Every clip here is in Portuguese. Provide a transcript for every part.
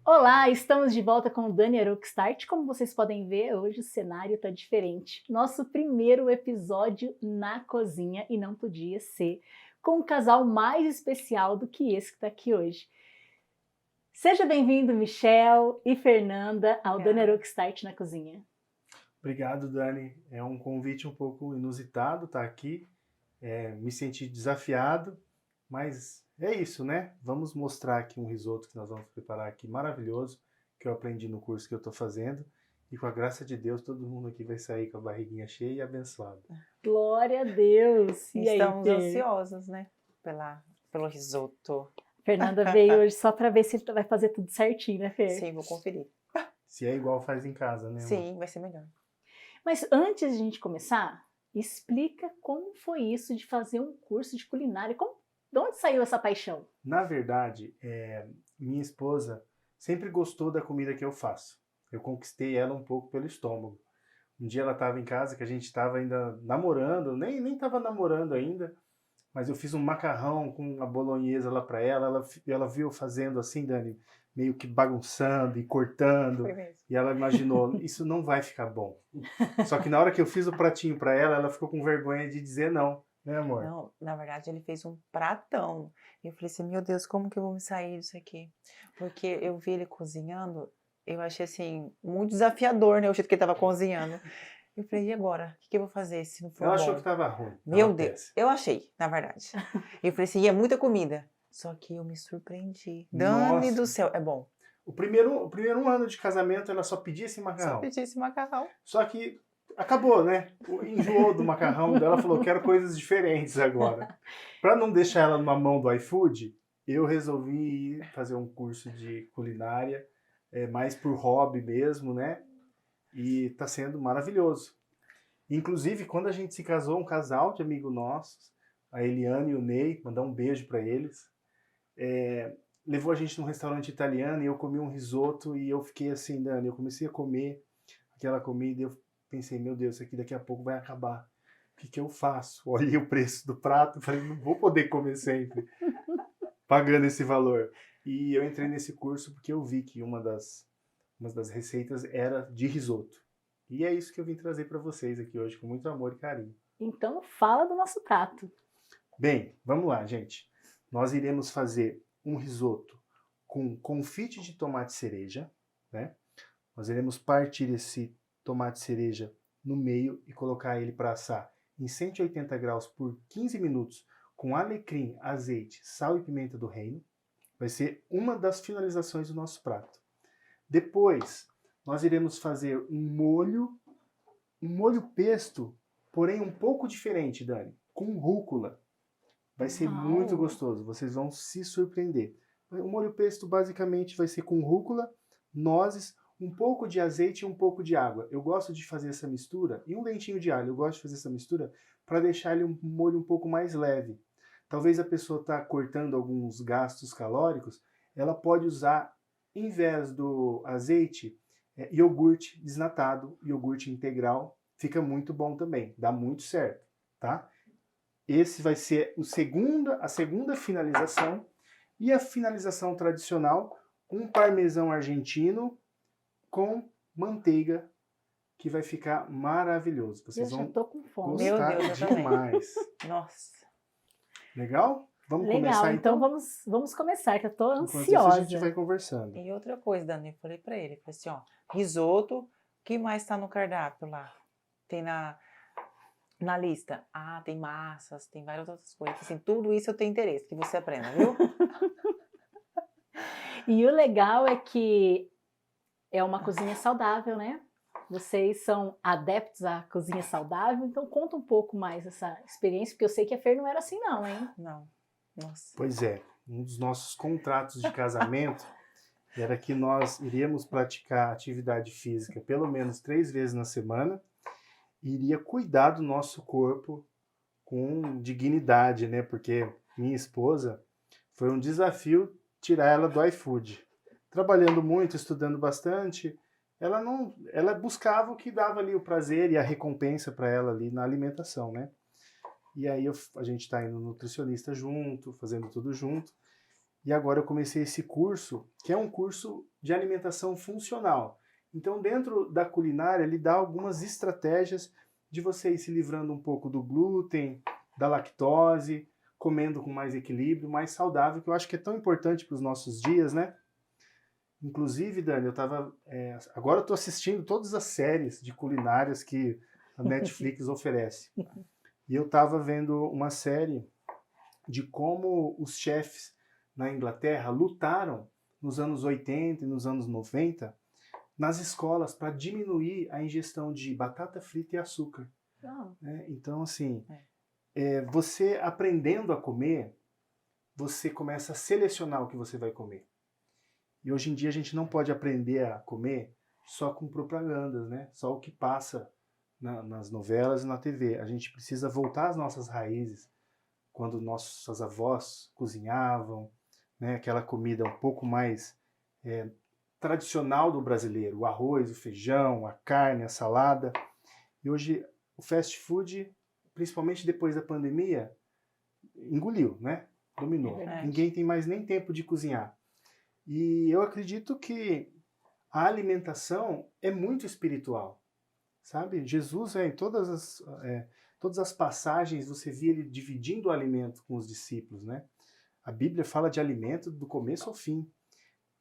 Olá, estamos de volta com o Dani Arookstart. Como vocês podem ver, hoje o cenário está diferente. Nosso primeiro episódio na cozinha e não podia ser com um casal mais especial do que esse que está aqui hoje. Seja bem-vindo, Michel e Fernanda, ao Dani Obrigada. Arookstart na cozinha. Obrigado, Dani. É um convite um pouco inusitado estar aqui. Me senti desafiado, mas é isso, né? Vamos mostrar aqui um risoto que nós vamos preparar aqui maravilhoso, que eu aprendi no curso que eu estou fazendo. E com a graça de Deus, todo mundo aqui vai sair com a barriguinha cheia e abençoado. Glória a Deus! E aí, Estamos Fer? ansiosos, né? Pelo risoto. Fernanda veio hoje só para ver se ele vai fazer tudo certinho, né, Fer? Sim, vou conferir. Se é igual faz em casa, né, amor? Sim, vai ser melhor. Mas antes de a gente começar, explica como foi isso de fazer um curso de culinária. De onde saiu essa paixão? Na verdade, minha esposa sempre gostou da comida que eu faço. Eu conquistei ela um pouco pelo estômago. Um dia ela estava em casa, que a gente estava ainda namorando, nem estava namorando ainda, mas eu fiz um macarrão com uma bolonhesa lá para ela viu eu fazendo assim, Dani, meio que bagunçando e cortando, Foi mesmo. e ela imaginou, isso não vai ficar bom. Só que na hora que eu fiz o pratinho para ela ficou com vergonha de dizer não, né, amor? Não, na verdade ele fez um pratão. Eu falei assim, meu Deus, como que eu vou me sair disso aqui? Porque eu vi ele cozinhando, eu achei assim, muito desafiador, né? O jeito que ele estava cozinhando. Eu falei, e agora? O que eu vou fazer se não for Ela bom? achou que estava ruim. Meu tava Deus, péssimo. eu achei, na verdade. Eu falei assim, e é muita comida. Só que eu me surpreendi. Dani Nossa. do céu, é bom. O primeiro ano de casamento ela só pedia esse Só macarrão. pedi esse macarrão. Só que acabou, né? Enjoou do macarrão dela, falou, quero coisas diferentes agora. Para não deixar ela numa mão do iFood, eu resolvi ir fazer um curso de culinária, mais por hobby mesmo, né? E tá sendo maravilhoso. Inclusive, quando a gente se casou, um casal de amigos nossos, a Eliane e o Ney, mandar um beijo para eles, levou a gente num restaurante italiano e eu comi um risoto e eu fiquei assim, Dani, eu comecei a comer aquela comida e eu pensei, meu Deus, isso aqui daqui a pouco vai acabar. O que eu faço? Olhei o preço do prato e falei, não vou poder comer sempre pagando esse valor. E eu entrei nesse curso porque eu vi que uma das receitas era de risoto. E é isso que eu vim trazer para vocês aqui hoje, com muito amor e carinho. Então fala do nosso prato. Bem, vamos lá, gente. Nós iremos fazer um risoto com confite de tomate cereja, né? Nós iremos partir esse tomate cereja no meio e colocar ele para assar em 180 graus por 15 minutos com alecrim, azeite, sal e pimenta do reino. Vai ser uma das finalizações do nosso prato. Depois, nós iremos fazer um molho pesto, porém um pouco diferente, Dani, com rúcula. Vai ser muito gostoso, vocês vão se surpreender. O molho pesto basicamente vai ser com rúcula, nozes, um pouco de azeite e um pouco de água. Eu gosto de fazer essa mistura, e um dentinho de alho, eu gosto de fazer essa mistura para deixar ele um molho um pouco mais leve. Talvez a pessoa está cortando alguns gastos calóricos, ela pode usar, em vez do azeite, iogurte desnatado, iogurte integral, fica muito bom também, dá muito certo, tá? Esse vai ser a segunda finalização. E a finalização tradicional, um parmesão argentino com manteiga, que vai ficar maravilhoso. Vocês Eu já vão tô com fome. Meu gostar Deus, eu também. demais. Nossa. Legal? Vamos Legal, começar então então? vamos começar, que eu tô Enquanto isso, a gente ansiosa. vai conversando. E outra coisa, Dani, eu falei pra ele, falei assim, ó, risoto, o que mais tá no cardápio lá? Tem na lista? Ah, tem massas, tem várias outras coisas. Assim, tudo isso eu tenho interesse, que você aprenda, viu? E o legal é que é uma cozinha saudável, né? Vocês são adeptos à cozinha saudável, então conta um pouco mais essa experiência, porque eu sei que a Fer não era assim não, hein? Não. Nossa. Pois é, um dos nossos contratos de casamento era que nós iríamos praticar atividade física pelo menos 3 vezes na semana e iria cuidar do nosso corpo com dignidade, né? Porque minha esposa foi um desafio tirar ela do iFood. Trabalhando muito, estudando bastante, ela buscava o que dava ali o prazer e a recompensa para ela ali na alimentação, né? E aí a gente está indo no nutricionista junto, fazendo tudo junto. E agora eu comecei esse curso, que é um curso de alimentação funcional. Então, dentro da culinária, ele dá algumas estratégias de você ir se livrando um pouco do glúten, da lactose, comendo com mais equilíbrio, mais saudável, que eu acho que é tão importante para os nossos dias, né? Inclusive, Dani, agora eu estou assistindo todas as séries de culinárias que a Netflix oferece. E eu estava vendo uma série de como os chefes na Inglaterra lutaram nos anos 80 e nos anos 90 nas escolas para diminuir a ingestão de batata frita e açúcar. Né? Então, assim, você aprendendo a comer, você começa a selecionar o que você vai comer. E hoje em dia a gente não pode aprender a comer só com propagandas, né? Só o que passa nas novelas e na TV. A gente precisa voltar às nossas raízes, quando nossas avós cozinhavam, né? Aquela comida um pouco mais tradicional do brasileiro, o arroz, o feijão, a carne, a salada. E hoje o fast food, principalmente depois da pandemia, engoliu, né? Dominou. Ninguém tem mais nem tempo de cozinhar. E eu acredito que a alimentação é muito espiritual, sabe? Jesus, em todas as passagens, você via ele dividindo o alimento com os discípulos, né? A Bíblia fala de alimento do começo ao fim.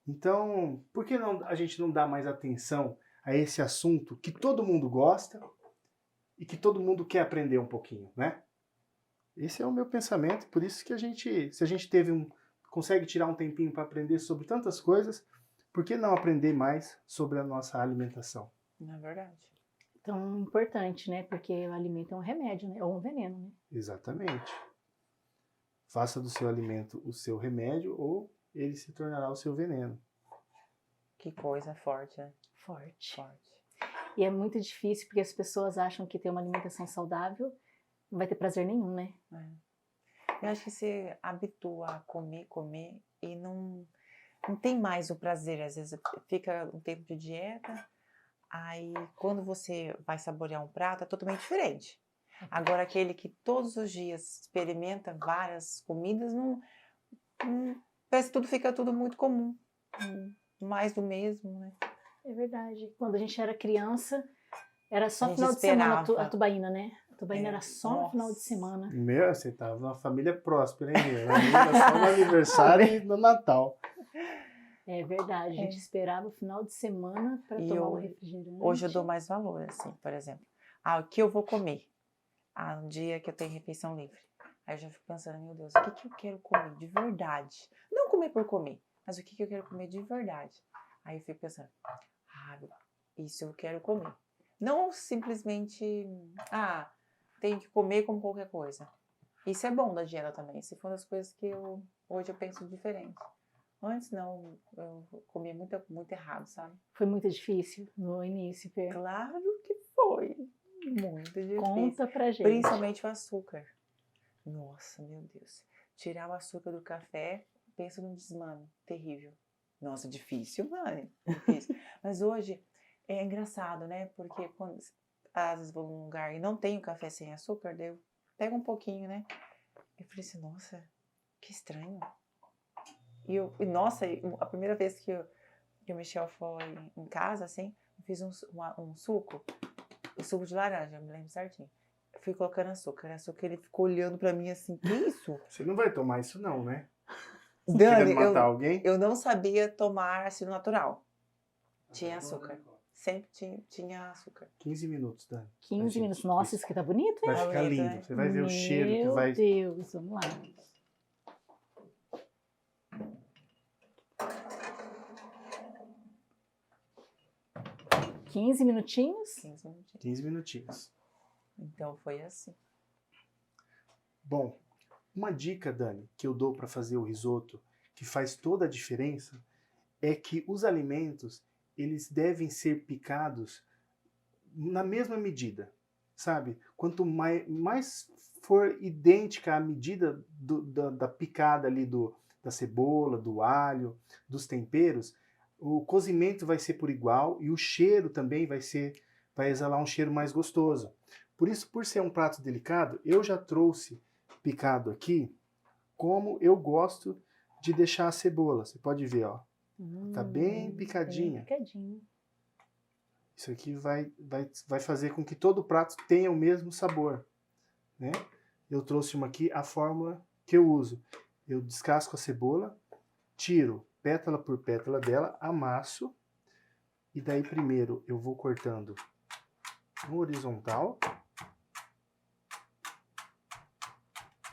Então, por que a gente não dá mais atenção a esse assunto que todo mundo gosta e que todo mundo quer aprender um pouquinho, né? Esse é o meu pensamento, por isso que se a gente consegue tirar um tempinho para aprender sobre tantas coisas, por que não aprender mais sobre a nossa alimentação? Não é verdade. Tão importante, né? Porque o alimento é um remédio, né? Ou um veneno, né? Exatamente. Faça do seu alimento o seu remédio ou ele se tornará o seu veneno. Que coisa forte, né? Forte. E é muito difícil porque as pessoas acham que ter uma alimentação saudável não vai ter prazer nenhum, né? Eu acho que você habitua a comer e não tem mais o prazer. Às vezes fica um tempo de dieta, aí quando você vai saborear um prato é totalmente diferente. Agora aquele que todos os dias experimenta várias comidas, parece que fica tudo muito comum. Mais do mesmo, né? É verdade. Quando a gente era criança, era só A gente final de semana esperava. a tubaína, né? A tubaína era só no Nossa. final de semana. Você tava numa família próspera, hein, meu? Era só no aniversário e no Natal. É verdade, a gente esperava o final de semana para tomar um refrigerante. Hoje eu dou mais valor, assim, por exemplo. O que eu vou comer? Um dia que eu tenho refeição livre. Aí eu já fico pensando, meu Deus, o que eu quero comer de verdade? Não comer por comer, mas o que eu quero comer de verdade? Aí eu fico pensando, isso eu quero comer. Não simplesmente, tenho que comer como qualquer coisa. Isso é bom da dieta também. Isso foi uma das coisas que hoje eu penso diferente. Antes não, eu comia muito, muito errado, sabe? Foi muito difícil no início, Fer? Claro que foi. Muito difícil. Conta pra gente. Principalmente o açúcar. Nossa, meu Deus. Tirar o açúcar do café, penso num desmame terrível. Nossa, difícil, mãe. Difícil. Mas hoje é engraçado, né? Porque quando às vezes vou num lugar e não tenho café sem açúcar, daí eu pego um pouquinho, né? Eu falei assim, nossa, que estranho. Nossa, a primeira vez que o Michel foi em casa, assim, eu fiz um suco, o suco de laranja, eu me lembro certinho. Eu fui colocando açúcar, ele ficou olhando pra mim assim, que isso? Você não vai tomar isso não, né? Dani, matar alguém? Eu não sabia tomar ácido natural. Tinha açúcar. Sempre tinha açúcar. 15 minutos, Dani. 15 minutos. Nossa, isso aqui tá bonito, hein? Vai ficar bonito, lindo. né? Você vai ver o cheiro que vai... Meu Deus, vamos lá. Quinze minutinhos? 15 minutinhos. 15 minutinhos. Então foi assim. Bom, uma dica, Dani, que eu dou para fazer o risoto, que faz toda a diferença, é que os alimentos, eles devem ser picados na mesma medida, sabe? Quanto mais for idêntica a medida da picada ali da cebola, do alho, dos temperos, o cozimento vai ser por igual e o cheiro também vai exalar um cheiro mais gostoso. Por isso, por ser um prato delicado, eu já trouxe picado aqui como eu gosto de deixar a cebola. Você pode ver, ó. Tá bem picadinha. Bem picadinho. Isso aqui vai fazer com que todo o prato tenha o mesmo sabor, né? Eu trouxe uma aqui, a fórmula que eu uso. Eu descasco a cebola, tiro pétala por pétala dela, amasso, e daí primeiro eu vou cortando no horizontal.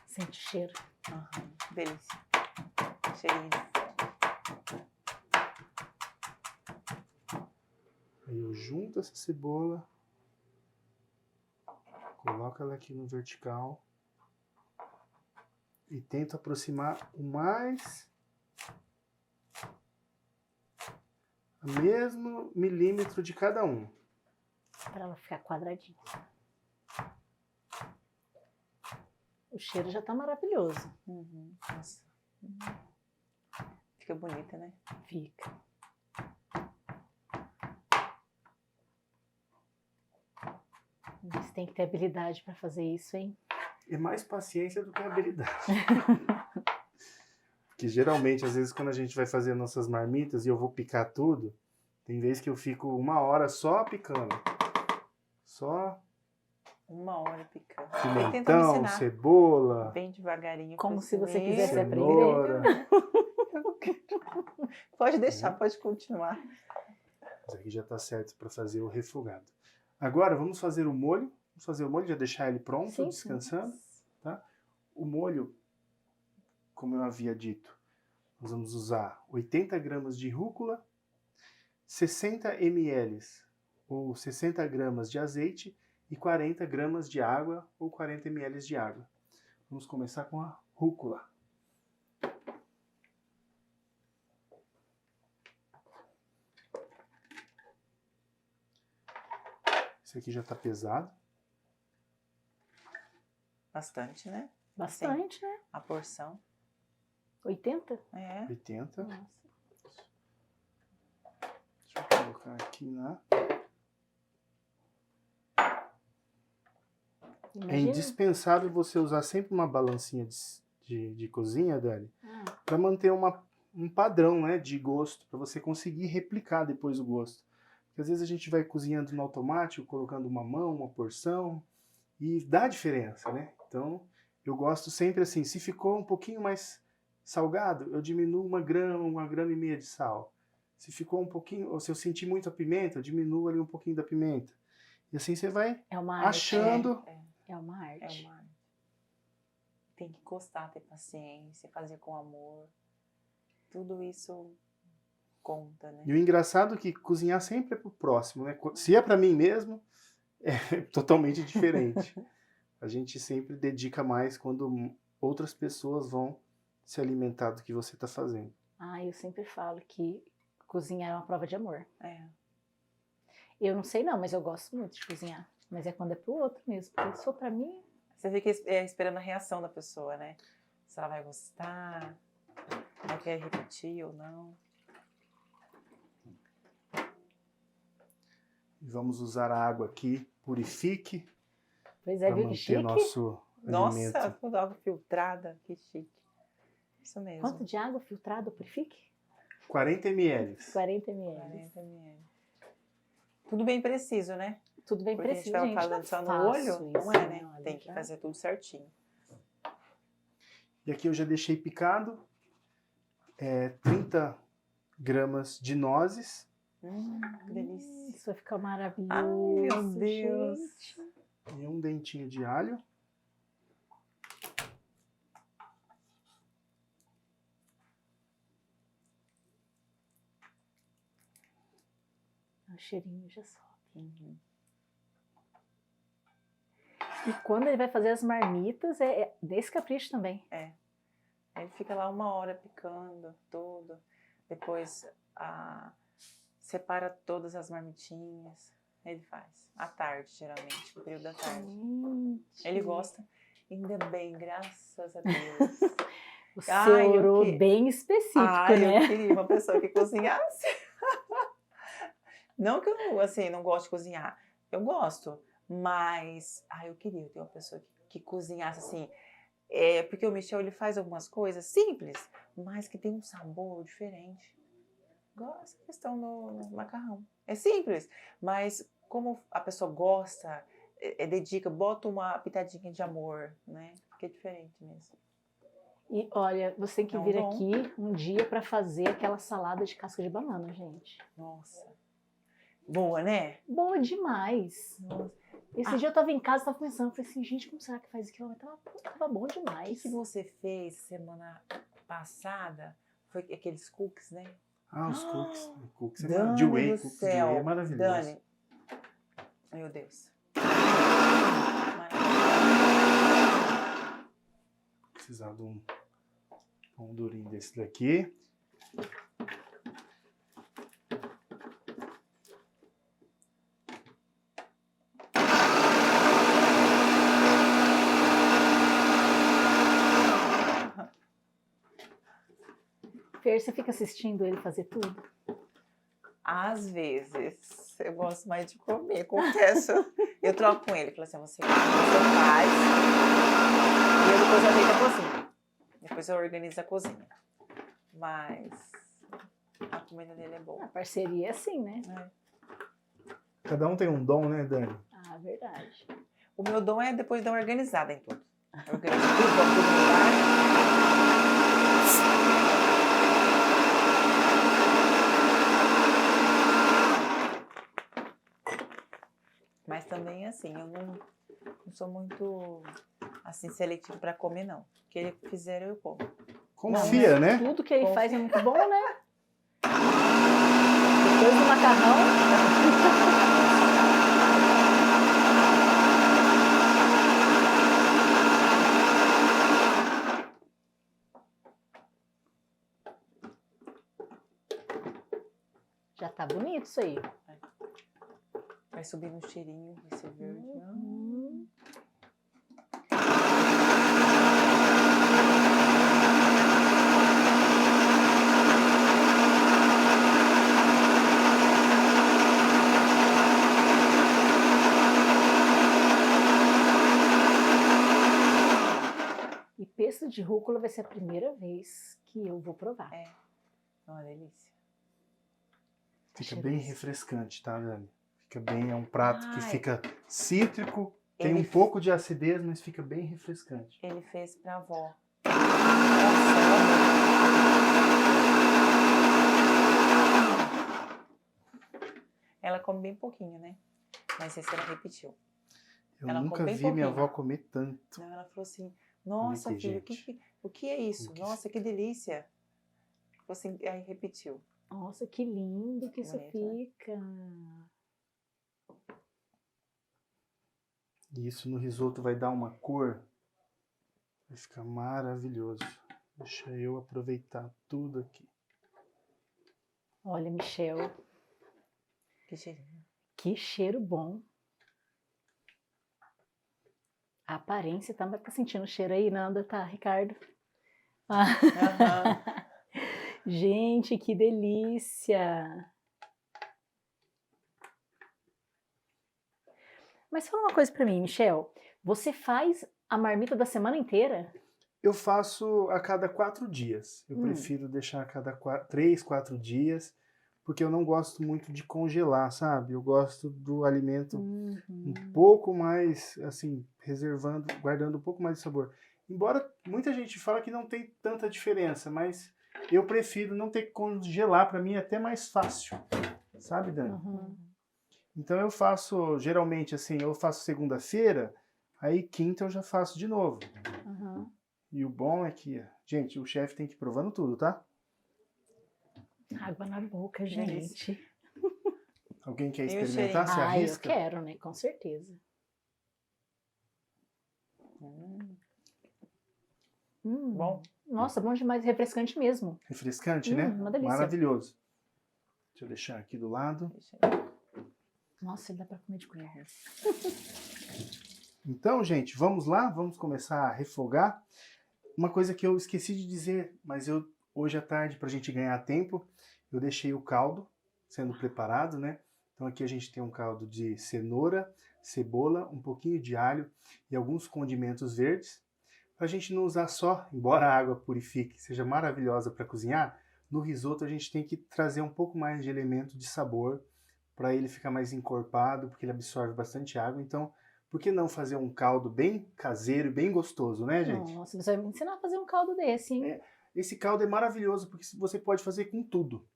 Sente o cheiro. Delícia. Cheirinho. Aí eu junto essa cebola, coloco ela aqui no vertical e tento aproximar o mais o mesmo milímetro de cada um. Para ela ficar quadradinha. O cheiro já tá maravilhoso. Nossa. Fica bonita, né? Fica. Mas tem que ter habilidade para fazer isso, hein? É mais paciência do que habilidade. Porque geralmente, às vezes, quando a gente vai fazer nossas marmitas e eu vou picar tudo, tem vezes que eu fico 1 hora só picando. Só 1 hora picando. pimentão, cebola, bem devagarinho. Como se você cozinhar. quisesse cenoura. Pode deixar, pode continuar. Isso aqui já está certo para fazer o refogado. Agora vamos fazer o molho. Vamos fazer o molho, já deixar ele pronto, Sim, descansando. Tá? O molho, como eu havia dito, nós vamos usar 80 gramas de rúcula, 60 ml ou 60 gramas de azeite e 40 gramas de água ou 40 ml de água. Vamos começar com a rúcula. Esse aqui já está pesado. Bastante, né? Bastante, né? A porção. 80? É. 80. Nossa. Deixa eu colocar aqui na... É Imagina. indispensável você usar sempre uma balancinha de cozinha, Dani, para manter um padrão, né, de gosto, para você conseguir replicar depois o gosto. Porque às vezes a gente vai cozinhando no automático, colocando uma mão, uma porção, e dá diferença, né? Então, eu gosto sempre assim, se ficou um pouquinho mais salgado, eu diminuo 1 grama, 1,5 gramas de sal. Se ficou um pouquinho, ou se eu sentir muito a pimenta, eu diminuo ali um pouquinho da pimenta. E assim você vai achando... É uma arte. É uma arte. Tem que gostar, ter paciência, fazer com amor. Tudo isso conta, né? E o engraçado é que cozinhar sempre é pro próximo, né? Se é para mim mesmo, é totalmente diferente. A gente sempre dedica mais quando outras pessoas vão se alimentar do que você está fazendo. Eu sempre falo que cozinhar é uma prova de amor. É. Eu não sei não, mas eu gosto muito de cozinhar. Mas é quando é pro outro mesmo, porque se for pra mim... Você fica esperando a reação da pessoa, né? Se ela vai gostar, ela quer repetir ou não. Vamos usar a água aqui, purifique, Pois é, para viu que manter chique? nosso alimento. Nossa, toda água filtrada, que chique. Isso mesmo. Quanto de água filtrada purifique? 40 ml. 40 ml. 40 ml. Tudo bem preciso, né? Tudo bem Porque preciso, a gente gente. tava fazendo só no olho, não é, né? Olha, Tem que já. fazer tudo certinho. E aqui eu já deixei picado 30 gramas de nozes. Que delícia. Isso vai ficar maravilhoso. Ai, meu Deus. Gente. E um dentinho de alho. O cheirinho já sobe. Uhum. E quando ele vai fazer as marmitas, é desse capricho também. Ele fica lá 1 hora picando tudo. Depois separa todas as marmitinhas. Ele faz. À tarde, geralmente, no período da tarde. Gente. Ele gosta. Ainda bem, graças a Deus. O seu orô eu bem específico, né? Eu queria uma pessoa que cozinhasse. Não que eu, assim, não gosto de cozinhar. Eu gosto. Mas, eu queria ter uma pessoa que cozinhasse, assim, Porque o Michel ele faz algumas coisas simples, mas que tem um sabor diferente. Igual essa questão do macarrão. É simples, mas como a pessoa gosta, dedica, bota uma pitadinha de amor, né? Fica diferente mesmo. E olha, você tem que É um vir dom. aqui um dia para fazer aquela salada de casca de banana, gente. Nossa. Boa, né? Boa demais. Nossa. Esse dia eu tava em casa, tava pensando, falei assim, gente, como será que faz aquilo? Tava bom O que, demais. que você fez semana passada? Foi aqueles cookies, né? Os cookies. Cookies é Dani de whey, do cookies de whey é céu. maravilhoso. Dani. Meu Deus. Precisar de um pão durinho desse daqui. Fer, você fica assistindo ele fazer tudo? Às vezes, eu gosto mais de comer, confesso. Eu troco com ele, falo assim, você faz, e eu depois ajeito a cozinha. Depois eu organizo a cozinha. Mas a comida dele é boa. A parceria é assim, né? Cada um tem um dom, né, Dani? Ah, verdade. O meu dom é depois dar uma organizada em tudo. Eu organizo tudo, boto tudo no lugar. Mas também, assim, eu não sou muito, assim, seletivo para comer, não. O que ele fizer, eu como. Confia, né? Tudo que ele faz é muito bom, né? Depois do macarrão. Já tá bonito isso aí. Vai subir um cheirinho, esse verde. E pesto de rúcula vai ser a primeira vez que eu vou provar. É uma delícia. Fica bem refrescante, tá, Dani? Fica bem, é um prato que fica cítrico, tem Ele um pouco de acidez, mas fica bem refrescante. Ele fez pra avó. Ela come bem pouquinho, né? Mas esse ela repetiu. Eu Ela nunca come bem vi minha pouquinho. avó comer tanto. Não, ela falou assim, nossa, aqui, filho, gente. o que é isso? que- Nossa, que delícia. Assim, aí repetiu. Nossa, que lindo que isso Bonito, né? fica. E isso no risoto vai dar uma cor. Vai ficar maravilhoso. Deixa eu aproveitar tudo aqui. Olha, Michel, Que cheirinho. que cheiro bom. A aparência, tá sentindo o cheiro aí, Nanda? Tá, Ricardo? Aham. Gente, que delícia! Mas fala uma coisa pra mim, Michel. Você faz a marmita da semana inteira? Eu faço a cada 4 dias. Eu prefiro deixar a cada 3, 4 dias, porque eu não gosto muito de congelar, sabe? Eu gosto do alimento um pouco mais, assim, reservando, guardando um pouco mais de sabor. Embora muita gente fala que não tem tanta diferença, mas eu prefiro não ter que congelar, para mim é até mais fácil, sabe, Dani? Então eu faço, geralmente, assim, eu faço segunda-feira, aí quinta eu já faço de novo. E o bom é que, gente, o chefe tem que ir provando tudo, tá? Água na boca, gente. Alguém quer E o experimentar? Se Ah, eu arrisca? quero, né? Com certeza. Bom. Nossa, bom demais, refrescante mesmo. Refrescante, né? Uma delícia. Maravilhoso. Deixa eu deixar aqui do lado. Nossa, dá pra comer de colher. Então, gente, vamos lá? Vamos começar a refogar. Uma coisa que eu esqueci de dizer, mas hoje à tarde, pra gente ganhar tempo, eu deixei o caldo sendo preparado, né? Então aqui a gente tem um caldo de cenoura, cebola, um pouquinho de alho e alguns condimentos verdes. para a gente não usar só, embora a água purifique, seja maravilhosa para cozinhar, no risoto a gente tem que trazer um pouco mais de elemento de sabor para ele ficar mais encorpado, porque ele absorve bastante água. Então, por que não fazer um caldo bem caseiro, bem gostoso, né, gente? Nossa, você vai me ensinar a fazer um caldo desse, hein? Esse caldo é maravilhoso porque você pode fazer com tudo.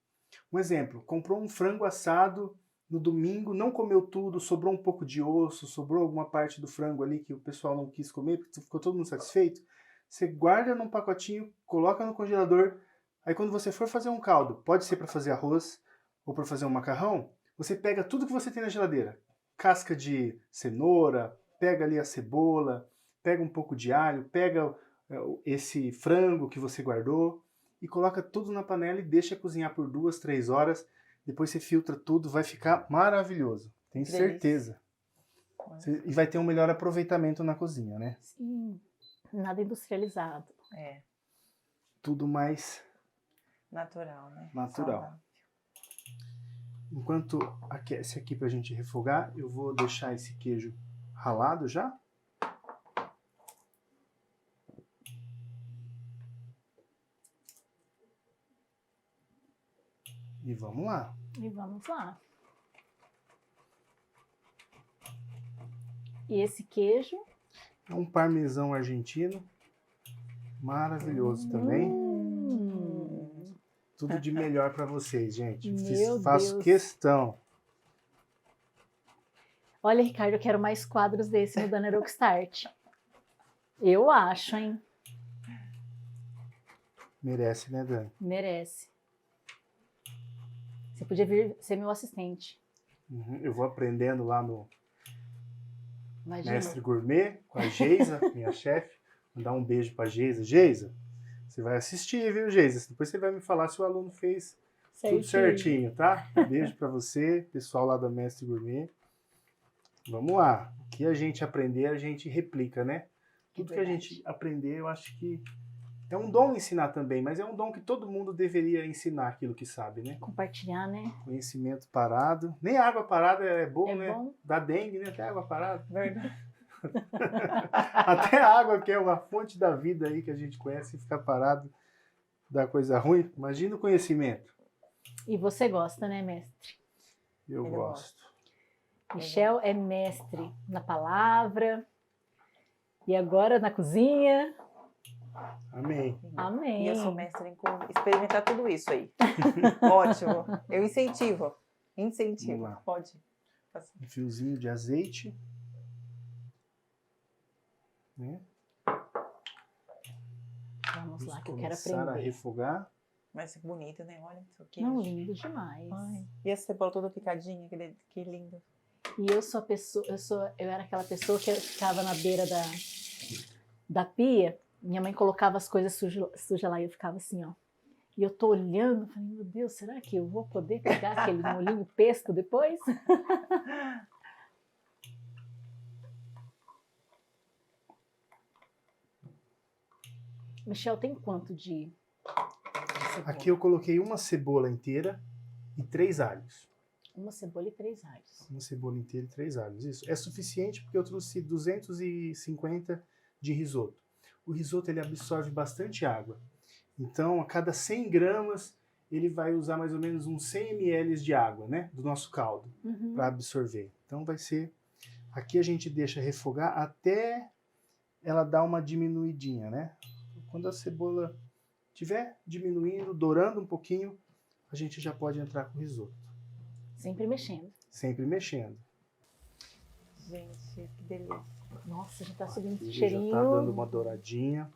Um exemplo, comprou um frango assado no domingo, não comeu tudo, sobrou um pouco de osso, sobrou alguma parte do frango ali que o pessoal não quis comer, porque ficou todo mundo satisfeito. Você guarda num pacotinho, coloca no congelador. Aí quando você for fazer um caldo, pode ser para fazer arroz ou para fazer um macarrão, você pega tudo que você tem na geladeira. Casca de cenoura, pega ali a cebola, pega um pouco de alho, pega esse frango que você guardou e coloca tudo na panela e deixa cozinhar por 2, 3 horas. Depois você filtra tudo, vai ficar maravilhoso. Tenho certeza. E vai ter um melhor aproveitamento na cozinha, né? Sim, nada industrializado. É, Tudo mais natural, né? natural. Saudável. Enquanto aquece aqui pra gente refogar, eu vou deixar esse queijo ralado já. E vamos lá. E vamos lá. E esse queijo? É um parmesão argentino. Maravilhoso também. Tudo de melhor para vocês, gente. Faço questão. Olha, Ricardo, eu quero mais quadros desse no Dani Rockstart. Eu acho, hein? Merece, né, Dani? Merece. Você podia vir ser meu assistente. Eu vou aprendendo lá no Imagina. Mestre Gourmet, com a Geisa, minha chefe. Mandar um beijo pra Geisa. Geisa, você vai assistir, viu, Geisa? Depois você vai me falar se o aluno fez tudo certinho, tá? Beijo pra você, pessoal lá da Mestre Gourmet. Vamos lá. O que a gente aprender, a gente replica, né? Tudo que a gente aprender, eu acho que é um dom ensinar também, mas é um dom que todo mundo deveria ensinar aquilo que sabe, né? Compartilhar, né? Conhecimento parado. Nem água parada é bom, É né? bom. Dá dengue, né? Até água parada. Verdade. Até a água, que é uma fonte da vida aí que a gente conhece, ficar parado dá coisa ruim. Imagina o conhecimento. E você gosta, né, mestre? Eu Ele gosto. Michel é mestre na palavra e agora na cozinha. Amém. Amém. E eu sou mestre em experimentar tudo isso aí. Ótimo. Eu incentivo. Vamos lá. Pode. Um fiozinho de azeite. Né? Vamos lá, que eu quero Começar a aprender. refogar. Mas bonito, né? Olha isso aqui. Não, lindo demais. Ai. E a cebola toda picadinha, que lindo. E eu sou a pessoa, eu era aquela pessoa que ficava na beira da pia. Minha mãe colocava as coisas sujas lá e eu ficava assim, ó. E eu tô olhando, falei, meu Deus, será que eu vou poder pegar aquele molhinho pesto depois? Michel, tem quanto de cebola? Aqui eu coloquei uma cebola inteira e 3 alhos. Uma cebola e 3 alhos. Uma cebola inteira e 3 alhos. Isso é suficiente porque eu trouxe 250 de risoto. O risoto ele absorve bastante água. Então, a cada 100 gramas, ele vai usar mais ou menos uns 100 ml de água, né? Do nosso caldo, para absorver. Então, vai ser... Aqui a gente deixa refogar até ela dar uma diminuidinha, né? Quando a cebola estiver diminuindo, dourando um pouquinho, a gente já pode entrar com o risoto. Sempre mexendo. Sempre mexendo. Gente, que delícia. Nossa, já tá subindo esse Ele cheirinho. já tá dando uma douradinha.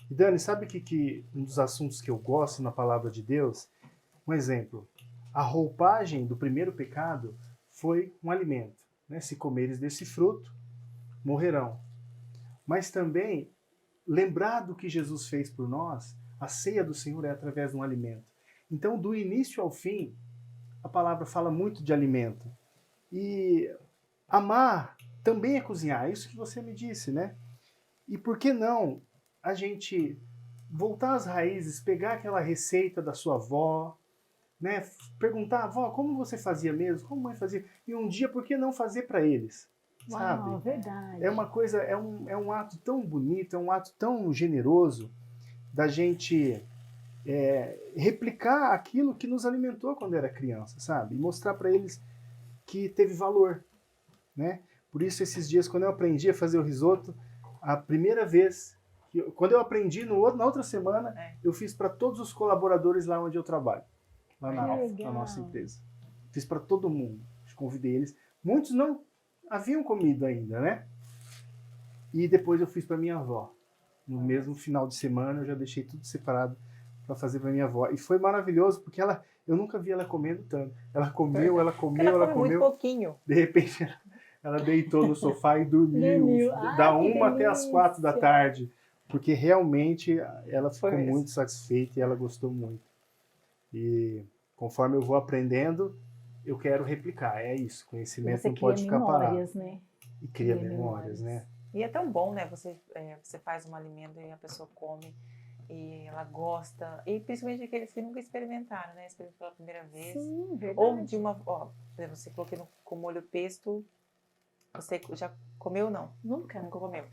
E Dani, sabe que um dos assuntos que eu gosto na palavra de Deus? Um exemplo. A roupagem do primeiro pecado foi um alimento. Né? Se comeres desse fruto, morrerão. Mas também, lembrar do que Jesus fez por nós, a ceia do Senhor é através de um alimento. Então, do início ao fim, a palavra fala muito de alimento. E amar também é cozinhar, é isso que você me disse, né? E por que não a gente voltar às raízes, pegar aquela receita da sua avó, né? Perguntar, avó, como você fazia mesmo? Como a mãe fazia? E um dia, por que não fazer para eles? sabe? Uau, verdade. É uma coisa, é um ato tão bonito, é um ato tão generoso da gente replicar aquilo que nos alimentou quando era criança, sabe? E mostrar para eles que teve valor, né? Por isso, esses dias, quando eu aprendi a fazer o risoto, a primeira vez, quando eu aprendi na outra semana, eu fiz para todos os colaboradores lá onde eu trabalho, lá na nossa empresa. Fiz para todo mundo, convidei eles. Muitos não haviam comido ainda, né? E depois eu fiz para minha avó. No mesmo final de semana, eu já deixei tudo separado para fazer para minha avó. E foi maravilhoso, porque eu nunca vi ela comendo tanto. Ela comeu, ela comeu. Muito pouquinho. De repente, ela deitou no sofá e dormiu. Da 1 até as 4 da tarde. Porque realmente ela ficou muito satisfeita e ela gostou muito. E conforme eu vou aprendendo, eu quero replicar. É isso, conhecimento não pode ficar parado. Né? E cria memórias, né? E é tão bom, né? Você faz um alimento e a pessoa come e ela gosta. E principalmente aqueles que nunca experimentaram, né? Experimentou pela primeira vez. Sim, verdade. Ou de uma... Ó, você coloquei com molho pesto. Você já comeu ou não? Nunca. Nunca comeu.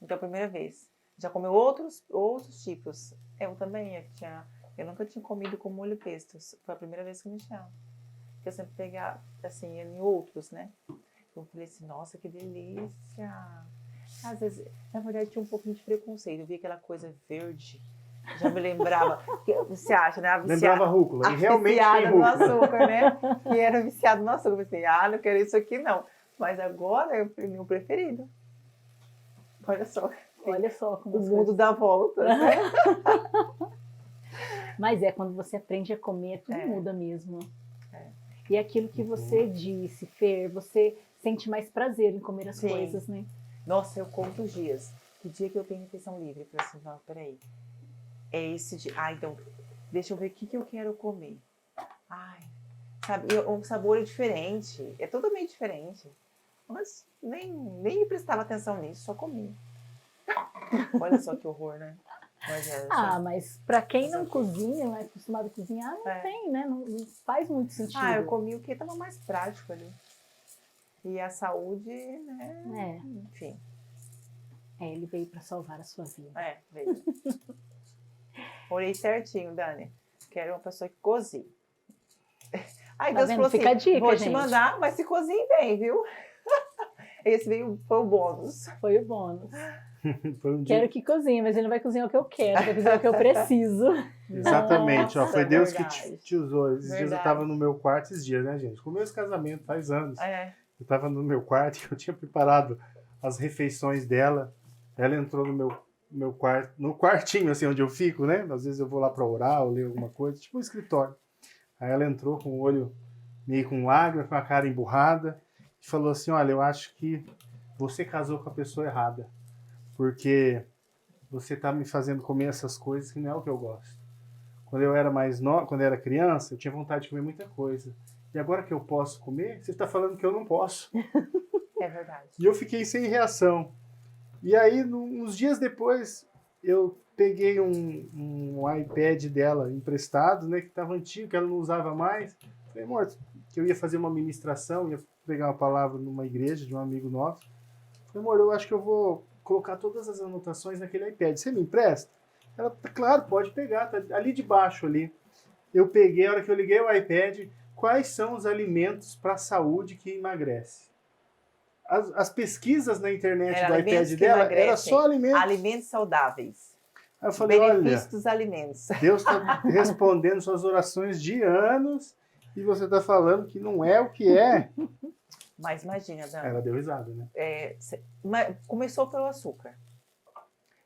Então, a primeira vez. Já comeu outros tipos? Eu também. Eu nunca tinha comido com molho pesto. Foi a primeira vez que me chama. Eu sempre pegava, assim, em outros, né? Eu falei assim, nossa, que delícia. Às vezes, na verdade, tinha um pouquinho de preconceito. Eu via aquela coisa verde. Já me lembrava. Você acha, né? Lembrava rúcula. E realmente tem rúcula. no açúcar, né? Que era viciado no açúcar. Eu pensei, não quero isso aqui, não. Mas agora é o meu preferido. Olha só. Olha só como o mundo dá volta, né? Mas quando você aprende a comer, tudo muda mesmo. E aquilo que você disse, Fer, você sente mais prazer em comer as coisas, né? Nossa, eu conto os dias. Que dia que eu tenho refeição livre? Eu falei assim, não, peraí. É esse dia. Então, deixa eu ver o que eu quero comer. Ai, sabe, o sabor é diferente. É totalmente diferente. Mas nem prestava atenção nisso, só comia. Olha só que horror, né? Mas pra quem não cozinha, não é acostumado a cozinhar, não tem, né? Não faz muito sentido. Eu comi o que estava mais prático ali. E a saúde, né? Enfim. Ele veio pra salvar a sua vida. Veio. Olhei certinho, Dani. Quero uma pessoa que cozinhe. Aí Deus falou Fica assim, a dica, vou gente. te mandar, mas se cozinhe bem, viu? Esse foi o bônus. Foi o bônus. Quero que cozinhe, mas ele não vai cozinhar o que eu quero, vai cozinhar o que eu preciso. Exatamente, Nossa, foi Deus verdade. que te usou. Esses dias eu estava no meu quarto, né, gente? Com meus casamentos, faz anos. Eu estava no meu quarto e eu tinha preparado as refeições dela. Ela entrou no meu quarto, no quartinho, assim, onde eu fico, né? Às vezes eu vou lá para orar ou ler alguma coisa, tipo um escritório. Aí ela entrou com o olho meio com lágrimas, com a cara emburrada, e falou assim, olha, eu acho que você casou com a pessoa errada. Porque você está me fazendo comer essas coisas que não é o que eu gosto. Quando eu era quando eu era criança, eu tinha vontade de comer muita coisa. E agora que eu posso comer, você está falando que eu não posso. É verdade. E eu fiquei sem reação. E aí, uns dias depois, eu peguei um iPad dela emprestado, né, que estava antigo, que ela não usava mais. Falei, amor, que eu ia fazer uma ministração, ia pregar uma palavra numa igreja de um amigo nosso. Falei, amor, eu acho que eu vou colocar todas as anotações naquele iPad. Você me empresta? Ela, claro, pode pegar, tá ali debaixo ali. Eu peguei, a hora que eu liguei o iPad, quais são os alimentos para a saúde que emagrece? As pesquisas na internet do iPad dela era só alimentos. Alimentos saudáveis. Aí eu falei, benefício olha, dos alimentos. Deus está respondendo suas orações de anos e você está falando que não é o que é. Mas imagina, Dani. Ela deu risada, né? Começou pelo açúcar.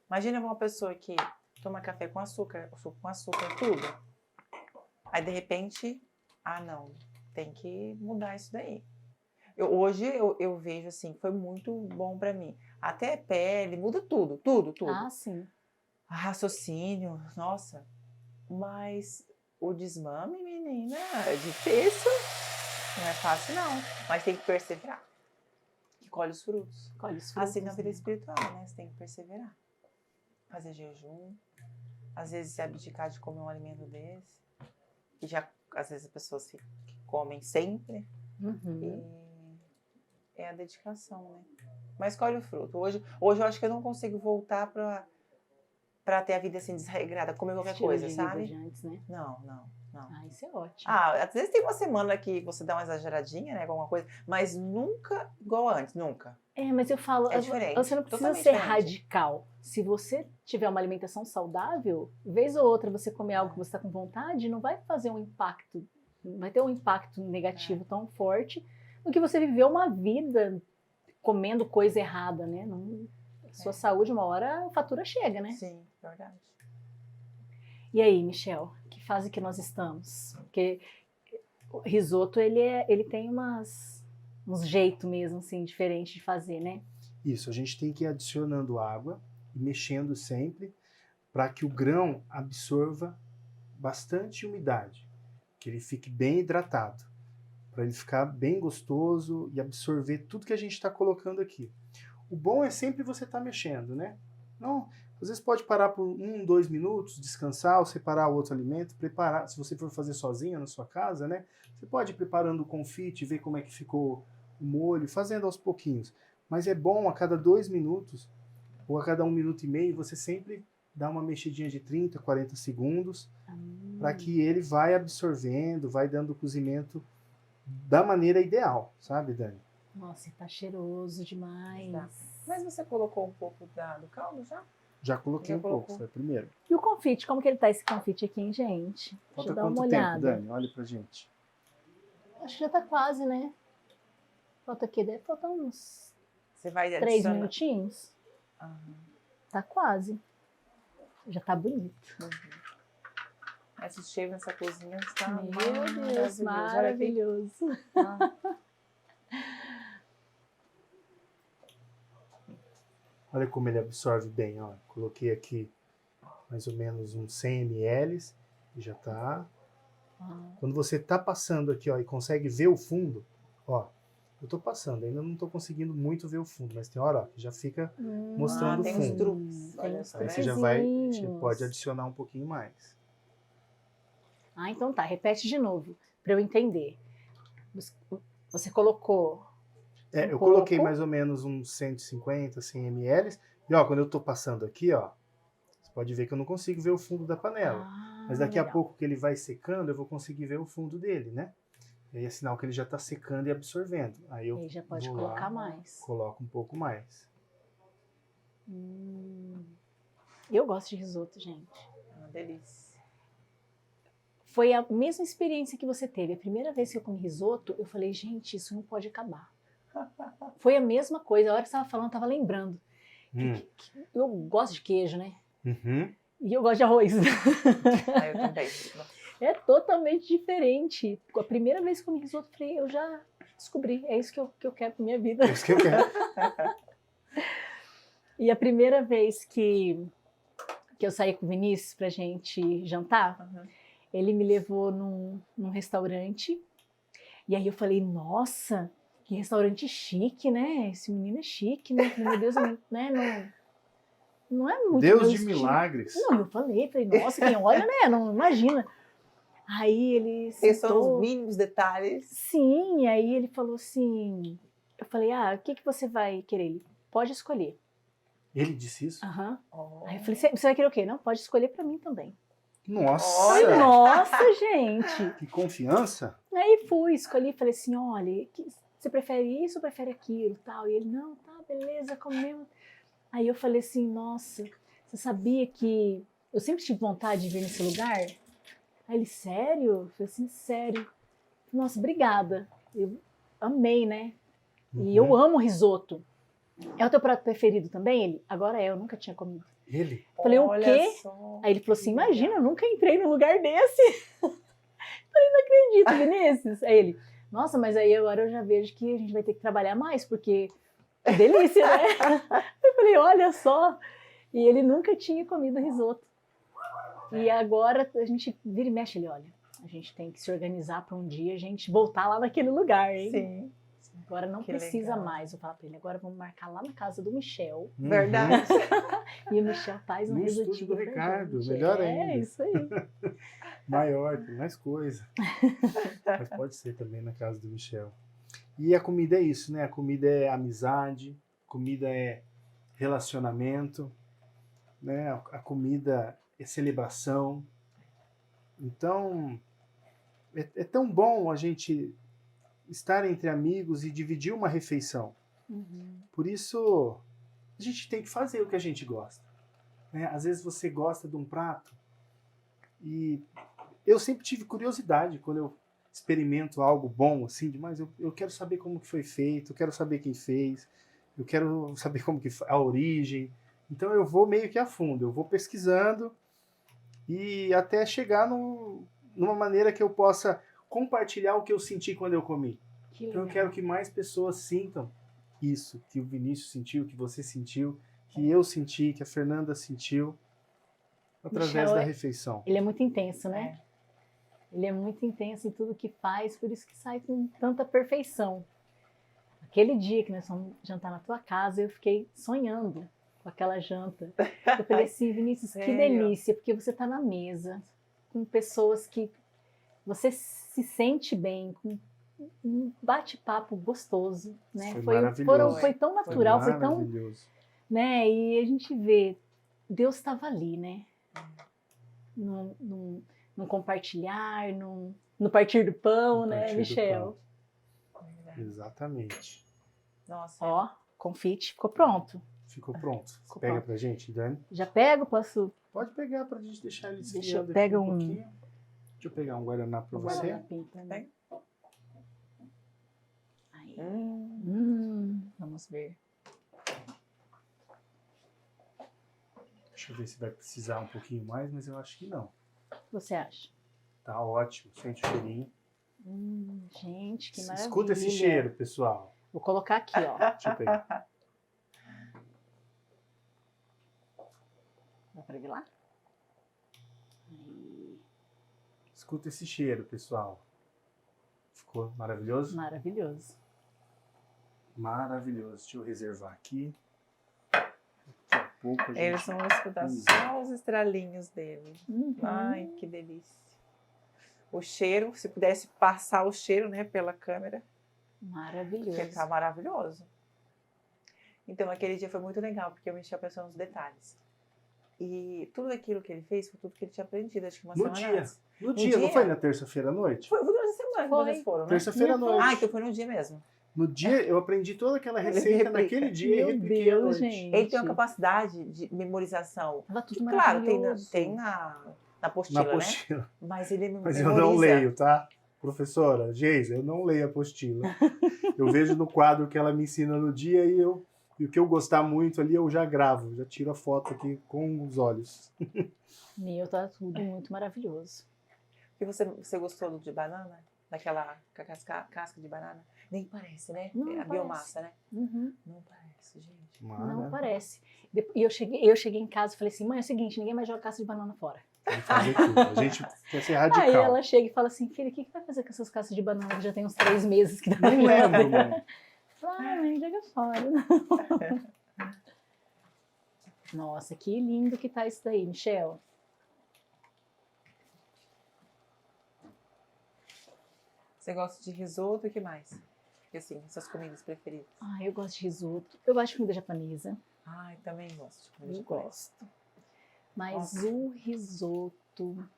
Imagina uma pessoa que toma café com açúcar, suco com açúcar, tudo. Aí, de repente, não, tem que mudar isso daí. Hoje eu vejo assim, foi muito bom pra mim. Até pele, muda tudo. Ah, sim. Raciocínio, nossa. Mas o desmame, menina, é difícil. Não é fácil, não. Mas tem que perseverar. Que colhe os frutos. Assim na vida espiritual, né? Você tem que perseverar. Fazer jejum. Às vezes se abdicar de comer um alimento desse. Que já, às vezes, as pessoas que comem sempre. Uhum. é a dedicação, né? Mas colhe o fruto. Hoje eu acho que eu não consigo voltar pra ter a vida assim desregrada, comer qualquer Estilo coisa, de vida sabe? de antes, né? Não. Ah, isso é ótimo. Às vezes tem uma semana que você dá uma exageradinha, né, alguma coisa, mas nunca igual antes, nunca. Mas eu falo, É diferente, você não precisa totalmente ser diferente. radical. Se você tiver uma alimentação saudável, vez ou outra você comer algo que você está com vontade, não vai fazer um impacto, não vai ter um impacto negativo tão forte do que você viver uma vida comendo coisa errada, né? Sua saúde, uma hora a fatura chega, né? Sim, verdade. E aí, Michel, que fase que nós estamos? Porque o risoto, ele tem uns jeitos mesmo, assim, diferentes de fazer, né? Isso, a gente tem que ir adicionando água e mexendo sempre para que o grão absorva bastante umidade, que ele fique bem hidratado, para ele ficar bem gostoso e absorver tudo que a gente está colocando aqui. O bom é sempre você estar mexendo, né? Não, às vezes pode parar por 1, 2 minutos, descansar, ou separar o outro alimento, preparar. Se você for fazer sozinho na sua casa, né? Você pode ir preparando o confite, ver como é que ficou o molho, fazendo aos pouquinhos. Mas é bom a cada 2 minutos, ou a cada 1 minuto e meio, você sempre dá uma mexidinha de 30, 40 segundos, para que ele vai absorvendo, vai dando o cozimento da maneira ideal, sabe, Dani? Nossa, tá cheiroso demais. Tá. Mas você colocou um pouco do caldo já? Já coloquei Já um colocou. pouco, foi o primeiro. E o confite, como que ele tá esse confite aqui, hein, gente? Deixa Falta eu dar quanto uma tempo, olhada. Dani? Olha pra gente. Acho que já tá quase, né? Falta aqui, deve faltar uns Você vai 3 adicionando. minutinhos. Aham. Tá quase. Já tá bonito. Esse cheiro nessa cozinha está Meu Deus, maravilhoso. maravilhoso. Olha aqui. Ah, Olha como ele absorve bem, ó. Coloquei aqui mais ou menos uns 100 ml e já tá. Quando você tá passando aqui, ó, e consegue ver o fundo, ó, eu tô passando, ainda não tô conseguindo muito ver o fundo, mas tem hora, ó, que já fica mostrando o tem os fundo. truques. Tem Olha os só, Aí né? você já vai, você truquezinhos. pode adicionar um pouquinho mais. Ah, então tá, repete de novo, pra eu entender. Você colocou É, um eu coloquei pouco. mais ou menos uns 150, 100 ml. E ó, quando eu tô passando aqui, ó, você pode ver que eu não consigo ver o fundo da panela. Mas daqui a legal. pouco que ele vai secando, eu vou conseguir ver o fundo dele, né? E aí é sinal que ele já tá secando e absorvendo. Aí eu Aí já pode vou colocar lá, mais. coloco um pouco mais. Eu gosto de risoto, gente. Uma delícia. Foi a mesma experiência que você teve. A primeira vez que eu comi risoto, eu falei, gente, isso não pode acabar. Foi a mesma coisa. A hora que você estava falando, eu estava lembrando. Eu gosto de queijo, né? Uhum. E eu gosto de arroz. Ah, eu também. É totalmente diferente. A primeira vez que eu comi risoto, eu falei, eu já descobri. É isso que eu quero pra minha vida. É isso que eu quero. E a primeira vez que eu saí com o Vinícius pra gente jantar, Uhum. ele me levou num restaurante. E aí eu falei, nossa, que restaurante chique, né? Esse menino é chique, né? Meu Deus, né? Não é muito Deus meu de estilo. milagres. Não, eu falei, nossa, quem olha, né? Não imagina. Aí ele Esses são sentou. os mínimos detalhes. Sim, aí ele falou assim, eu falei, o que você vai querer? Ele, pode escolher. Ele disse isso? Aham. Oh. Aí eu falei, você vai querer o quê? Não, pode escolher pra mim também. Nossa! Olha! Nossa, gente! Que confiança! Aí fui, escolhi, falei assim, olha, você prefere isso ou prefere aquilo? Tal. E ele, não, tá, beleza, comemos. Aí eu falei assim, nossa, você sabia que eu sempre tive vontade de vir nesse lugar? Aí ele, sério? Eu falei assim, sério. Nossa, obrigada. Eu amei, né? E eu amo risoto. É o teu prato preferido também? Ele, agora eu nunca tinha comido. Ele? Falei, o Olha quê? só. Aí ele falou assim, imagina, eu nunca entrei num lugar desse. Falei, não acredito, Vinícius. Aí ele, nossa, mas aí agora eu já vejo que a gente vai ter que trabalhar mais, porque que delícia, né? Eu falei, olha só. E ele nunca tinha comido risoto. E agora a gente vira e mexe, ele, olha, a gente tem que se organizar para um dia a gente voltar lá naquele lugar, hein? Sim. Agora não Que precisa legal. mais. Eu falo para ele, agora vamos marcar lá na casa do Michel. Verdade. E o Michel faz um No risotinho estúdio do pra Ricardo, gente. melhor É, ainda. isso aí. Maior, tem mais coisa. Mas pode ser também na casa do Michel. E a comida é isso, né? A comida é amizade, comida é relacionamento, né? A comida é celebração. Então, é tão bom a gente estar entre amigos e dividir uma refeição. Por isso, a gente tem que fazer o que a gente gosta, né? Às vezes você gosta de um prato e eu sempre tive curiosidade quando eu experimento algo bom, assim, demais, eu quero saber como que foi feito, eu quero saber quem fez, eu quero saber como que a origem. Então eu vou meio que a fundo, eu vou pesquisando e até chegar numa maneira que eu possa compartilhar o que eu senti quando eu comi. Que Então eu legal. quero que mais pessoas sintam isso, que o Vinícius sentiu, que você sentiu, que eu senti, que a Fernanda sentiu, através Michel, da refeição. Ele é muito intenso, né? Ele é muito intenso em tudo que faz, por isso que sai com tanta perfeição. Aquele dia que nós fomos jantar na tua casa, eu fiquei sonhando com aquela janta. Eu falei assim, Vinícius, que Sério? delícia, porque você está na mesa com pessoas que você se sente bem, com um bate-papo gostoso, né? Foi maravilhoso. Foi tão natural, foi tão, maravilhoso. né? E a gente vê, Deus estava ali, né? Num compartilhar, no partir do pão, No né, partir do Michel? Exatamente. Nossa, Ó, confite ficou pronto. Ficou pronto. Você Ficou pega pronto. pra gente, Dani? Já pego, posso... Pode pegar pra gente deixar ele Deixa eu esfriando aqui pegar um um- pouquinho. Deixa eu pegar um guaraná pra você. guardanapinho também. Aí. Vamos ver. Deixa eu ver se vai precisar um pouquinho mais, mas eu acho que não. O que você acha? Tá ótimo, sente o cheirinho. Gente, que maravilha. Escuta esse cheiro, pessoal. Vou colocar aqui, ó. Deixa eu pegar. Dá pra ver lá? Aí. Escuta esse cheiro, pessoal. Ficou maravilhoso? Maravilhoso. Maravilhoso. Deixa eu reservar aqui. Daqui a pouco a gente... eles vão escutar só os estralinhos dele. Ai, que delícia. O cheiro, se pudesse passar o cheiro, né, pela câmera, Maravilhoso. porque tá maravilhoso. Então, aquele dia foi muito legal, porque eu mexi a pessoa nos detalhes. E tudo aquilo que ele fez foi tudo que ele tinha aprendido, acho que uma No semana dia. antes. No dia, não dia? foi na terça-feira à noite? Foi durante a semana que Foi. vocês foram, né? Terça-feira à noite. Ah, então foi no dia mesmo. No dia, eu aprendi toda aquela Ele receita replica. naquele dia e Meu repliquei à Deus, noite. gente. Ele tem uma capacidade de memorização. Tava tudo Que, claro, maravilhoso. tem na Na apostila, né? apostila. Mas ele Mas memoriza. eu não leio, tá? Professora, Geisa, eu não leio a apostila. Eu vejo no quadro que ela me ensina no dia e o que eu gostar muito ali eu já gravo, já tiro a foto aqui com os olhos. Meu, tá tudo muito maravilhoso. E você gostou do de banana? Daquela casca de banana? Nem parece, né? Não É a parece. biomassa, né? Uhum. Não parece, gente. Não parece. E eu cheguei em casa e falei assim, mãe, é o seguinte, ninguém mais joga casca de banana fora. Tem que fazer tudo. A gente quer ser radical. Aí ela chega e fala assim, filha, o que vai fazer com essas cascas de banana que já tem uns 3 meses que dá Não lembro, mãe. Ah, mãe, joga fora. Nossa, que lindo que tá isso daí, Michel. Você gosta de risoto e o que mais? E assim, suas comidas preferidas? Ah, eu gosto de risoto. Eu gosto de comida japonesa. Ai, também gosto de comida Eu japonesa. gosto. Mas Nossa. o risoto...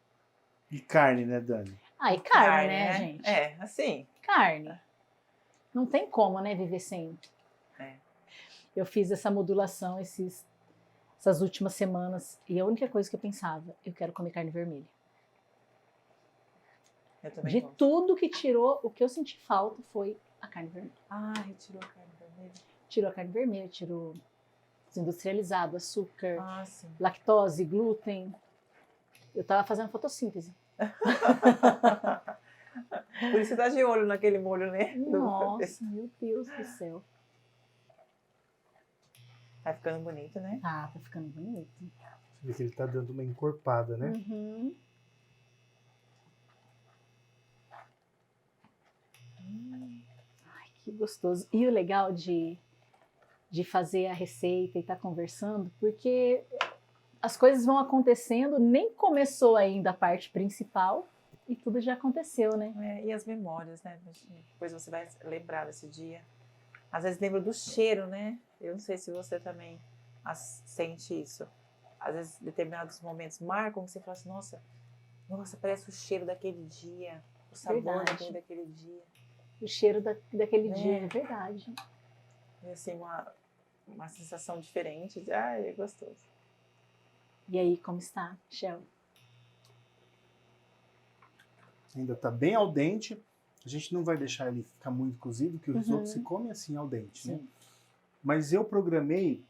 E carne, né, Dani? Ah, e carne, né, gente? É, assim. Carne. Não tem como, né, viver sem. É. Eu fiz essa modulação essas últimas semanas e a única coisa que eu pensava, eu quero comer carne vermelha. Eu também De gosto. tudo que tirou, o que eu senti falta foi a carne vermelha. Ah, retirou a carne vermelha. Tirou a carne vermelha, tirou os industrializados, açúcar, Ah, sim. lactose, glúten. Eu tava fazendo fotossíntese. Por isso você tá de olho naquele molho, né? Nossa, meu Deus do céu. Tá ficando bonito, né? Tá ficando bonito. Você vê que ele tá dando uma encorpada, né? Uhum. Ai, que gostoso. E o legal de fazer a receita e estar conversando, porque as coisas vão acontecendo, nem começou ainda a parte principal, E tudo já aconteceu, né? E as memórias, né? Depois você vai lembrar desse dia. Às vezes lembra do cheiro, né? Eu não sei se você também sente isso. Às vezes determinados momentos marcam que você fala assim, nossa, parece o cheiro daquele dia, o sabor Verdade. daquele dia. O cheiro daquele dia, é verdade. E assim, uma sensação diferente. É gostoso. E aí, como está, Michel? Ainda está bem al dente. A gente não vai deixar ele ficar muito cozido, que o risoto se come assim al dente, né? Mas eu programei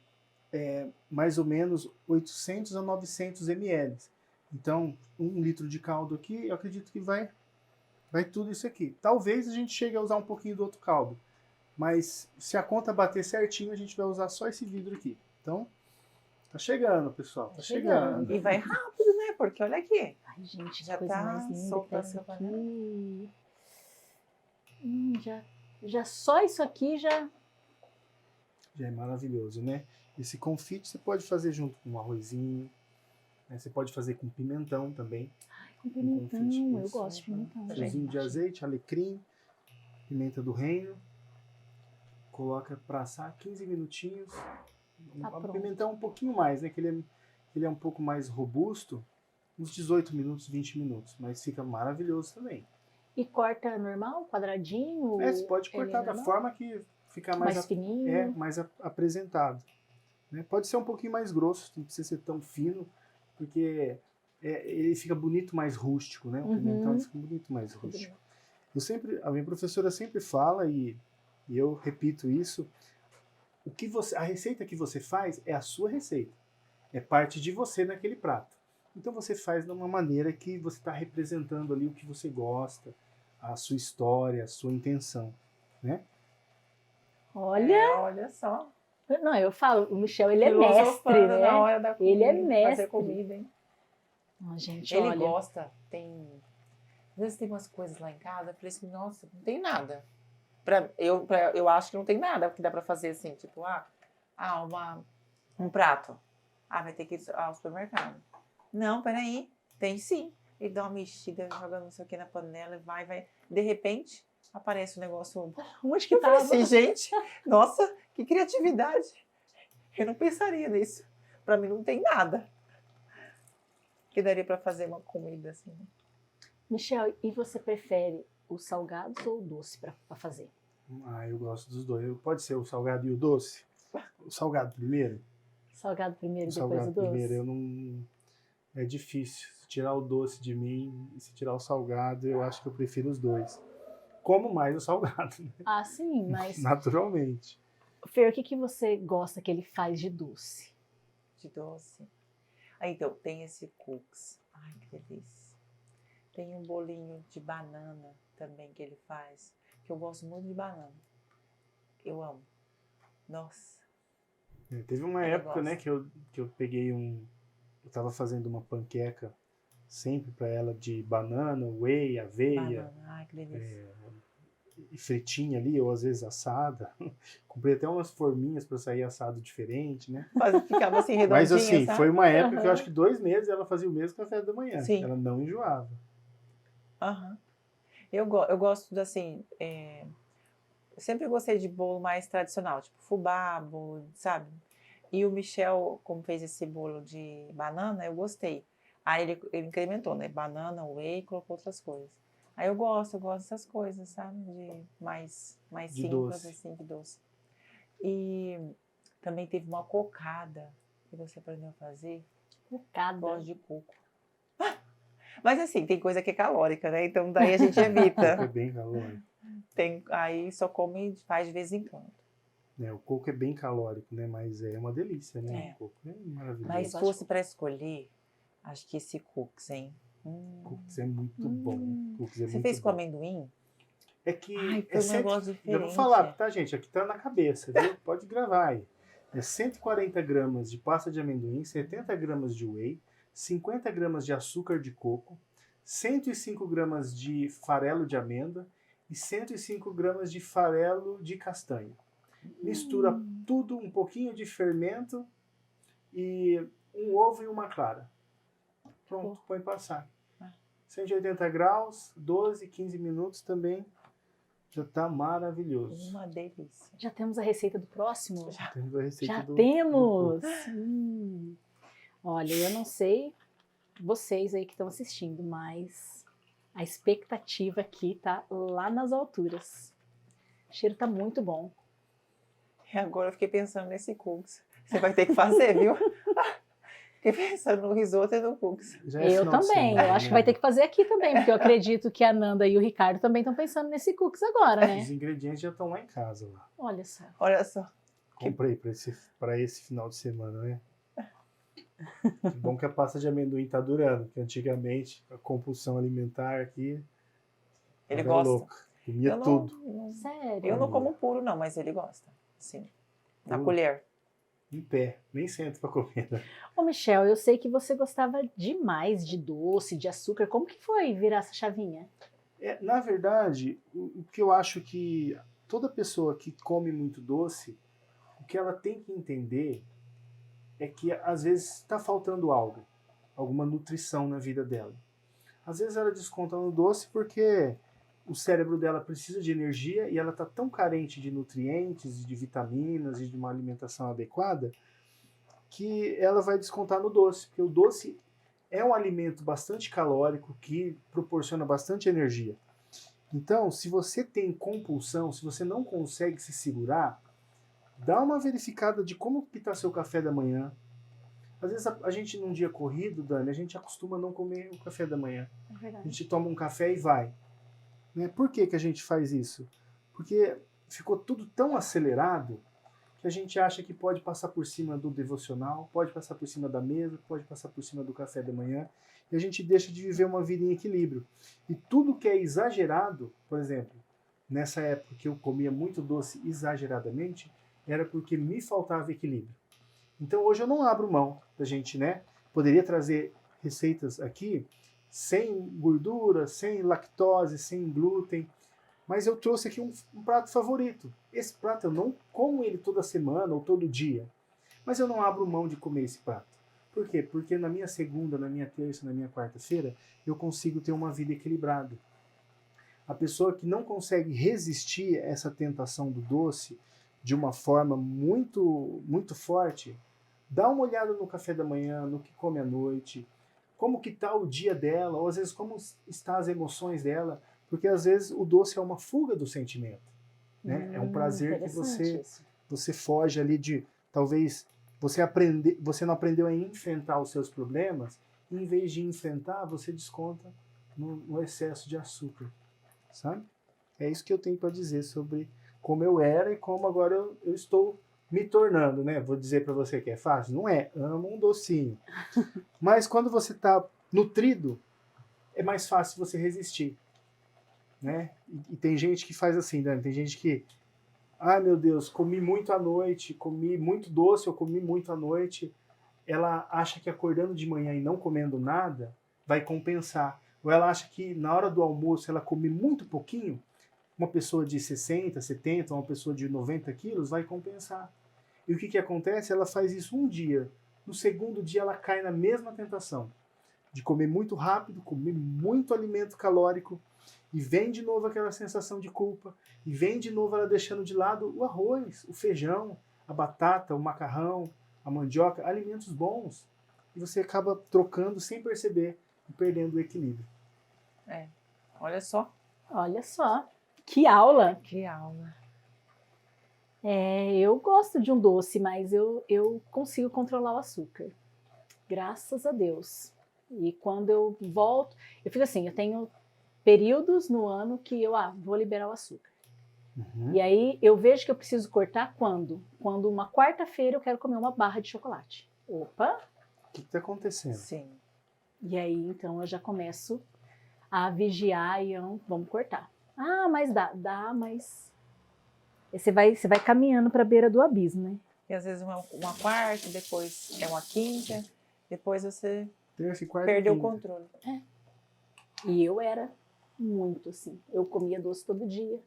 mais ou menos 800 a 900 ml. Então, 1 litro de caldo aqui, eu acredito que vai tudo isso aqui. Talvez a gente chegue a usar um pouquinho do outro caldo, mas se a conta bater certinho, a gente vai usar só esse vidro aqui. Então, tá chegando, pessoal, tá chegando. E vai rápido, né? Porque olha aqui. Ai, gente, Já que coisa tá mais linda soltando que é isso a aqui. Já só isso aqui já... Já é maravilhoso, né? Esse confite você pode fazer junto com um arrozinho, né? Você pode fazer com pimentão também. Com pimentão, confite, eu isso. gosto de pimentão. Fiozinho de azeite, alecrim, pimenta do reino. Coloca para assar 15 minutinhos. Tá O pimentão um pouquinho mais, né? Que ele é um pouco mais robusto. Uns 18 minutos, 20 minutos. Mas fica maravilhoso também. E corta normal, quadradinho? Você pode cortar da forma que ficar mais fininho. mais apresentado. Né? Pode ser um pouquinho mais grosso, não precisa ser tão fino, porque ele fica bonito mais rústico, né? O pimentão ele fica bonito mais rústico. A minha professora sempre fala, e eu repito isso, a receita que você faz é a sua receita. É parte de você naquele prato. Então você faz de uma maneira que você está representando ali o que você gosta, a sua história, a sua intenção, né? Olha só. Não, eu falo, o Michel, ele é mestre, né? Na hora da comida, ele é mestre. Fazer comida, hein? Oh, gente, ele gosta, às vezes tem umas coisas lá em casa, eu falei assim, nossa, não tem nada. Eu acho que não tem nada que dá pra fazer assim, tipo, um prato. Vai ter que ir ao supermercado. Não, peraí, tem sim. Ele dá uma mexida, joga não sei o que na panela, vai. De repente, aparece um negócio. Onde que eu tava? falei assim, gente, nossa, que criatividade. Eu não pensaria nisso. Pra mim não tem nada que daria pra fazer uma comida assim. Michel, e você prefere os salgados ou o doce pra fazer? Eu gosto dos dois. Pode ser o salgado e o doce? O salgado primeiro? Salgado primeiro, depois salgado o doce? Primeiro, eu não... É difícil. Se tirar o doce de mim e se tirar o salgado, eu acho que eu prefiro os dois. Como mais o salgado, né? Sim, mas... Naturalmente. Fer, o que você gosta que ele faz de doce? De doce? Então, tem esse cookies. Ai, que delícia. Tem um bolinho de banana também que ele faz, que eu gosto muito de banana. Eu amo. Nossa. Teve uma época, né, que eu peguei eu tava fazendo uma panqueca sempre para ela de banana, whey, aveia. Ai, que delícia. E fritinha ali, ou às vezes assada. Comprei até umas forminhas para sair assado diferente, né? Ficava assim redondinha, mas assim, sabe? foi uma época que eu acho que 2 meses ela fazia o mesmo café da manhã. Sim. Ela não enjoava. Eu gosto assim, eu sempre gostei de bolo mais tradicional, tipo fubá, bolo, sabe? E o Michel, como fez esse bolo de banana, eu gostei. Aí ele incrementou, né? Banana, whey, colocou outras coisas. Aí eu gosto dessas coisas, sabe? De mais De simples, doce. assim, de doce. E também teve uma cocada que você aprendeu a fazer. Cocada? Gosto de coco. Mas assim, tem coisa que é calórica, né? Então daí a gente evita. O coco é bem calórico. Aí só come e faz de vez em quando. O coco é bem calórico, né? Mas é uma delícia, né? O coco é maravilhoso. Mas se fosse para escolher, acho que esse cookies, hein? Cookies é muito bom. Cookies é Você muito fez com bom. amendoim? É que tem um negócio diferente. Eu vou falar, tá, gente? Aqui tá na cabeça, viu? Pode gravar aí. 140 gramas de pasta de amendoim, 70 gramas de whey, 50 gramas de açúcar de coco, 105 gramas de farelo de amêndoa e 105 gramas de farelo de castanha. Mistura tudo, um pouquinho de fermento e um ovo e uma clara. Pronto, põe passar. 180 graus, 12, 15 minutos também já tá maravilhoso. Uma delícia. Já temos a receita do próximo? Já temos a receita Já do temos! cookies. Olha, eu não sei vocês aí que estão assistindo, mas a expectativa aqui tá lá nas alturas. O cheiro tá muito bom. E agora eu fiquei pensando nesse cookies. Você vai ter que fazer, viu? Fiquei pensando no risoto e no cookies. Já é Eu final de também, semana, eu acho que né? vai ter que fazer aqui também, porque eu acredito que a Nanda e o Ricardo também estão pensando nesse cookies agora, né? Os ingredientes já estão lá em casa. Lá. Olha só. Olha só. Comprei para esse final de semana, né? Que bom que a pasta de amendoim tá durando, porque antigamente a compulsão alimentar aqui Ele era gosta. louca. Comia Eu tudo. Sério. Eu não como puro, não, mas ele gosta. Sim. Na Puro. colher. Em pé, nem sento para comer. Né? Ô, Michel, eu sei que você gostava demais de doce, de açúcar. Como que foi virar essa chavinha? Na verdade, o que eu acho que toda pessoa que come muito doce, o que ela tem que entender é que às vezes está faltando algo, alguma nutrição na vida dela. Às vezes ela desconta no doce porque o cérebro dela precisa de energia e ela está tão carente de nutrientes, de vitaminas e de uma alimentação adequada que ela vai descontar no doce, porque o doce é um alimento bastante calórico que proporciona bastante energia. Então, se você tem compulsão, se você não consegue se segurar, dá uma verificada de como que está seu café da manhã. Às vezes a gente num dia corrido, Dani, a gente acostuma não comer o café da manhã. É A verdade. gente toma um café e vai. Né? Por que que a gente faz isso? Porque ficou tudo tão acelerado que a gente acha que pode passar por cima do devocional, pode passar por cima da mesa, pode passar por cima do café da manhã, e a gente deixa de viver uma vida em equilíbrio. E tudo que é exagerado, por exemplo, nessa época que eu comia muito doce exageradamente, era porque me faltava equilíbrio. Então hoje eu não abro mão da gente, né? Poderia trazer receitas aqui sem gordura, sem lactose, sem glúten, mas eu trouxe aqui um prato favorito. Esse prato eu não como ele toda semana ou todo dia, mas eu não abro mão de comer esse prato. Por quê? Porque na minha segunda, na minha terça, na minha quarta-feira, eu consigo ter uma vida equilibrada. A pessoa que não consegue resistir a essa tentação do doce de uma forma muito, muito forte, dá uma olhada no café da manhã, no que come à noite, como que está o dia dela, ou às vezes como estão as emoções dela, porque às vezes o doce é uma fuga do sentimento. Né? É um prazer que você foge ali de, talvez, você não aprendeu a enfrentar os seus problemas, e em vez de enfrentar, você desconta no excesso de açúcar. Sabe? É isso que eu tenho para dizer sobre como eu era e como agora eu estou me tornando, né? Vou dizer para você que é fácil? Não é. Amo um docinho. Mas quando você está nutrido, é mais fácil você resistir. Né? E tem gente que faz assim, Dani. Tem gente que, ai meu Deus, comi muito à noite, comi muito doce, eu comi muito à noite. Ela acha que acordando de manhã e não comendo nada vai compensar. Ou ela acha que na hora do almoço ela come muito pouquinho, uma pessoa de 60, 70, uma pessoa de 90 quilos vai compensar. E o que acontece? Ela faz isso um dia. No segundo dia ela cai na mesma tentação de comer muito rápido, comer muito alimento calórico, e vem de novo aquela sensação de culpa, e vem de novo ela deixando de lado o arroz, o feijão, a batata, o macarrão, a mandioca, alimentos bons. E você acaba trocando sem perceber e perdendo o equilíbrio. É. Olha só. Olha só. Que aula! Que aula. Eu gosto de um doce, mas eu consigo controlar o açúcar. Graças a Deus. E quando eu volto, eu fico assim, eu tenho períodos no ano que eu vou liberar o açúcar. Uhum. E aí eu vejo que eu preciso cortar quando? Quando uma quarta-feira eu quero comer uma barra de chocolate. Opa! O que está acontecendo? Sim. E aí então eu já começo a vigiar e vamos cortar. Ah, mas dá, mas aí você vai caminhando para a beira do abismo, né? E às vezes uma quarta, depois é uma quinta, depois você Terça e quarta, perdeu o quinta. controle. E eu era muito assim. Eu comia doce todo dia.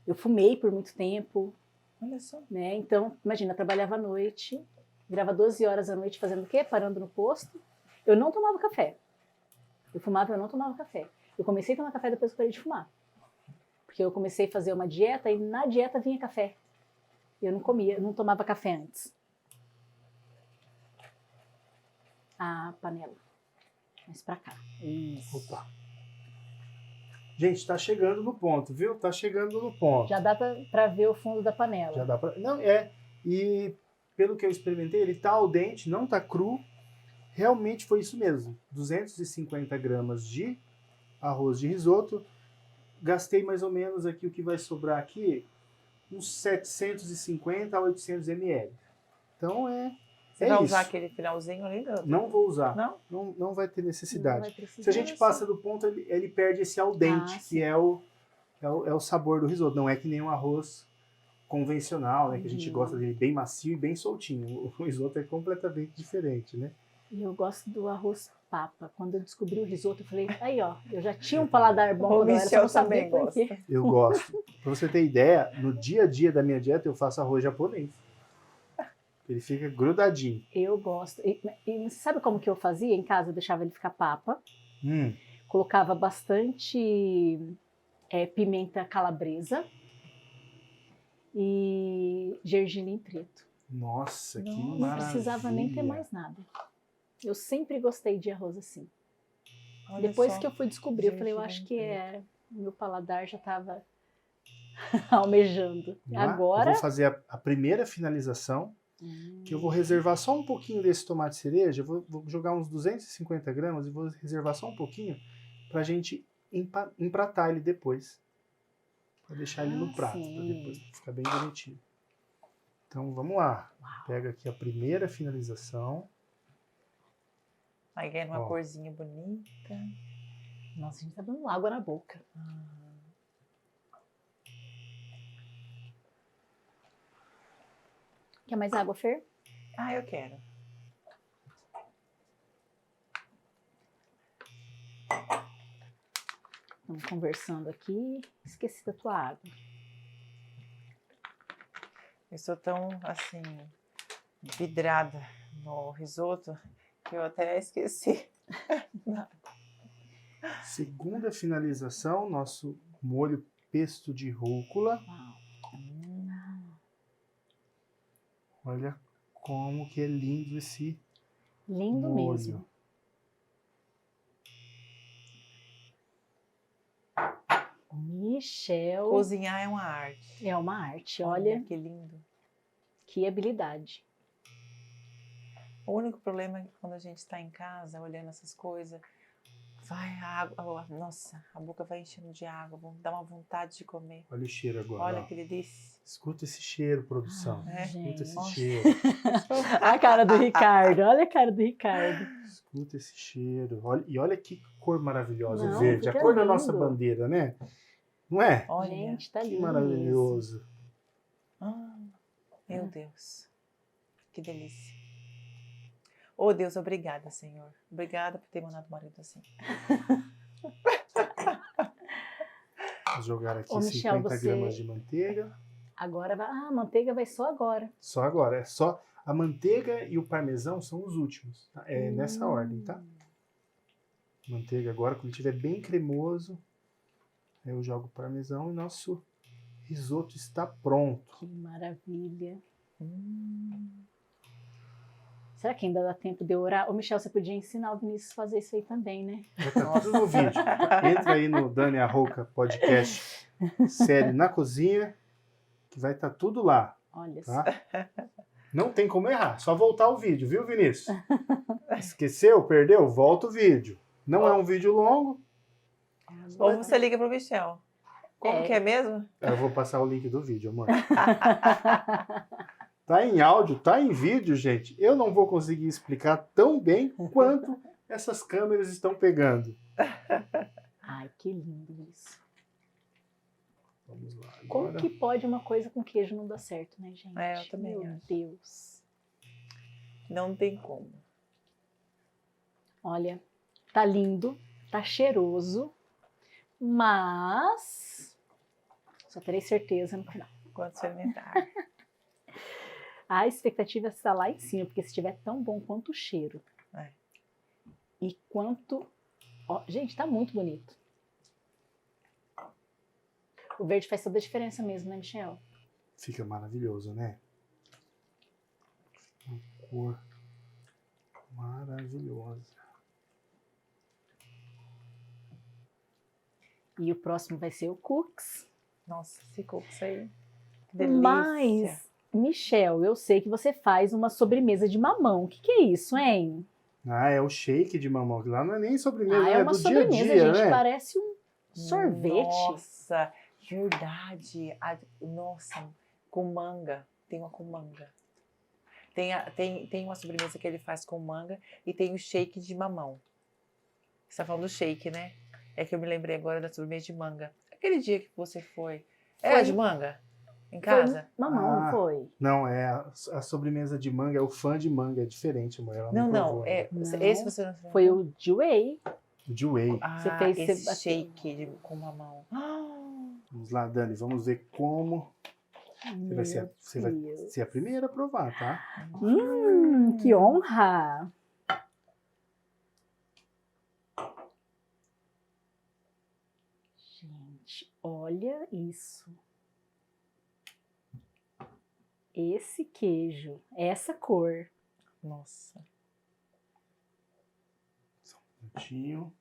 Eu fumei por muito tempo, Olha só. né? Então, imagina, eu trabalhava à noite, virava 12 horas à noite fazendo o quê? Parando no posto. Eu não tomava café. Eu fumava, eu não tomava café. Eu comecei a tomar café depois que eu parei de fumar. Porque eu comecei a fazer uma dieta e na dieta vinha café. Eu não comia, não tomava café antes. A panela. Mais pra cá. Isso. Opa. Gente, tá chegando no ponto, viu? Tá chegando no ponto. Já dá pra ver o fundo da panela. Já dá pra... Não, e pelo que eu experimentei, ele tá al dente, não tá cru. Realmente foi isso mesmo. 250 gramas de arroz de risoto. Gastei mais ou menos aqui, o que vai sobrar aqui, uns 750 a 800 ml. Então Você vai isso. usar aquele finalzinho ali? Não vou usar. Não? Não vai ter necessidade. Não vai precisar. Se a gente passa do ponto, ele perde esse al dente, sim. que é o sabor do risoto. Não é que nem um arroz convencional, né? Que a gente gosta dele bem macio e bem soltinho. O risoto é completamente diferente, né? E eu gosto do arroz papa. Quando eu descobri o risoto, eu falei, aí ó, eu já tinha um paladar bom O quando eu era, só Michel não sabia também por quê. gosta. Eu gosto. Pra você ter ideia, no dia a dia da minha dieta, eu faço arroz japonês. Ele fica grudadinho. Eu gosto. E sabe como que eu fazia em casa? Eu deixava ele ficar papa. Colocava bastante pimenta calabresa e gergelim preto. Nossa, que Não maravilha. precisava nem ter mais nada. Eu sempre gostei de arroz assim. Olha Depois só. que eu fui descobrir, eu falei, eu Gergelim acho que preto. meu paladar já estava almejando. Vamos lá? Agora... Eu vou fazer a primeira finalização, que eu vou reservar só um pouquinho desse tomate cereja. Eu vou jogar uns 250 gramas e vou reservar só um pouquinho pra gente empratar ele depois. Pra deixar ele no prato, pra depois ficar bem bonitinho. Então vamos lá. Pega aqui a primeira finalização. Aí ganha uma Ó. corzinha bonita. Nossa, a gente tá dando água na boca. Quer mais água, Fer? Ah, eu quero. Estamos conversando aqui. Esqueci da tua água. Eu sou tão, assim, vidrada no risoto que eu até esqueci. Segunda finalização, nosso molho pesto de rúcula. Uau. Olha como que é lindo esse Lindo molho. mesmo. Michel, Cozinhar é uma arte. é uma arte. Olha que lindo. que habilidade. O único problema é que quando a gente está em casa olhando essas coisas, vai a água, nossa, a boca vai enchendo de água, dá uma vontade de comer. Olha o cheiro agora. Olha ó. que delícia. Escuta esse cheiro, produção. Escuta esse Nossa. cheiro. A cara do Ricardo, olha a cara do Ricardo. Escuta esse cheiro. E olha que cor maravilhosa, Não, o verde. A fica cor da lindo. nossa bandeira, né? Não é? Olha, Gente, tá Que lindo maravilhoso. Meu Deus, que delícia. Oh Deus, obrigada, Senhor. Obrigada por ter mandado o marido assim. Vou jogar aqui Ô, Michel, 50 você- gramas de manteiga. Agora vai... Ah, a manteiga vai só agora. Só agora. É só a manteiga e o parmesão são os últimos. Tá? É nessa ordem, tá? Manteiga agora, quando estiver bem cremoso, aí eu jogo o parmesão e nosso risoto está pronto. Que maravilha. Será que ainda dá tempo de eu orar? Ô, Michel, você podia ensinar o Vinícius a fazer isso aí também, né? Já tá tudo no vídeo. Entra aí no Dani Arroca Podcast série Na Cozinha, que vai estar tudo lá, Olha tá? só. Não tem como errar, só voltar o vídeo, viu, Vinícius? Esqueceu, perdeu? Volta o vídeo. Não é um vídeo longo, Ou você liga pro Michel. Como que é mesmo? eu vou passar o link do vídeo, amor. Tá em áudio, tá em vídeo, gente. Eu não vou conseguir explicar tão bem quanto essas câmeras estão pegando. Ai, que lindo isso. Vamos lá Como agora. que pode uma coisa com queijo não dar certo, né, gente? É, eu também Meu acho. Deus. Não tem como. Olha, tá lindo, tá cheiroso, mas só terei certeza no final. Quando experimentar. A expectativa está lá em cima, porque se estiver tão bom quanto o cheiro É. e quanto Ó, gente, tá muito bonito. O verde faz toda a diferença mesmo, né, Michel? Fica maravilhoso, né? Uma cor maravilhosa. E o próximo vai ser o cookies. Nossa, esse cookies aí. Que delícia. Mas, Michel, eu sei que você faz uma sobremesa de mamão. O que que é isso, hein? Ah, é o shake de mamão, que lá não é nem sobremesa, Ah, é é uma do dia a sobremesa, dia, gente. né? Parece um sorvete. Nossa, verdade. Nossa, com manga. Tem uma com manga. Tem uma sobremesa que ele faz com manga e tem o shake de mamão. Você tá falando do shake, né? É que eu me lembrei agora da sobremesa de manga. Aquele dia que você foi. Era de manga? Em casa? Foi mamão, não Ah, foi? Não, é a sobremesa de manga, é o fã de manga, é diferente, amor. Ela não, Não. provou ainda. Não, Esse você não foi o de whey. O de whey. Você fez- esse você- shake com mamão. Vamos lá, Dani, vamos ver como você vai Deus. ser a primeira a provar, tá? Que honra! Gente, olha isso. Esse queijo, essa cor. Nossa. Um minutinho.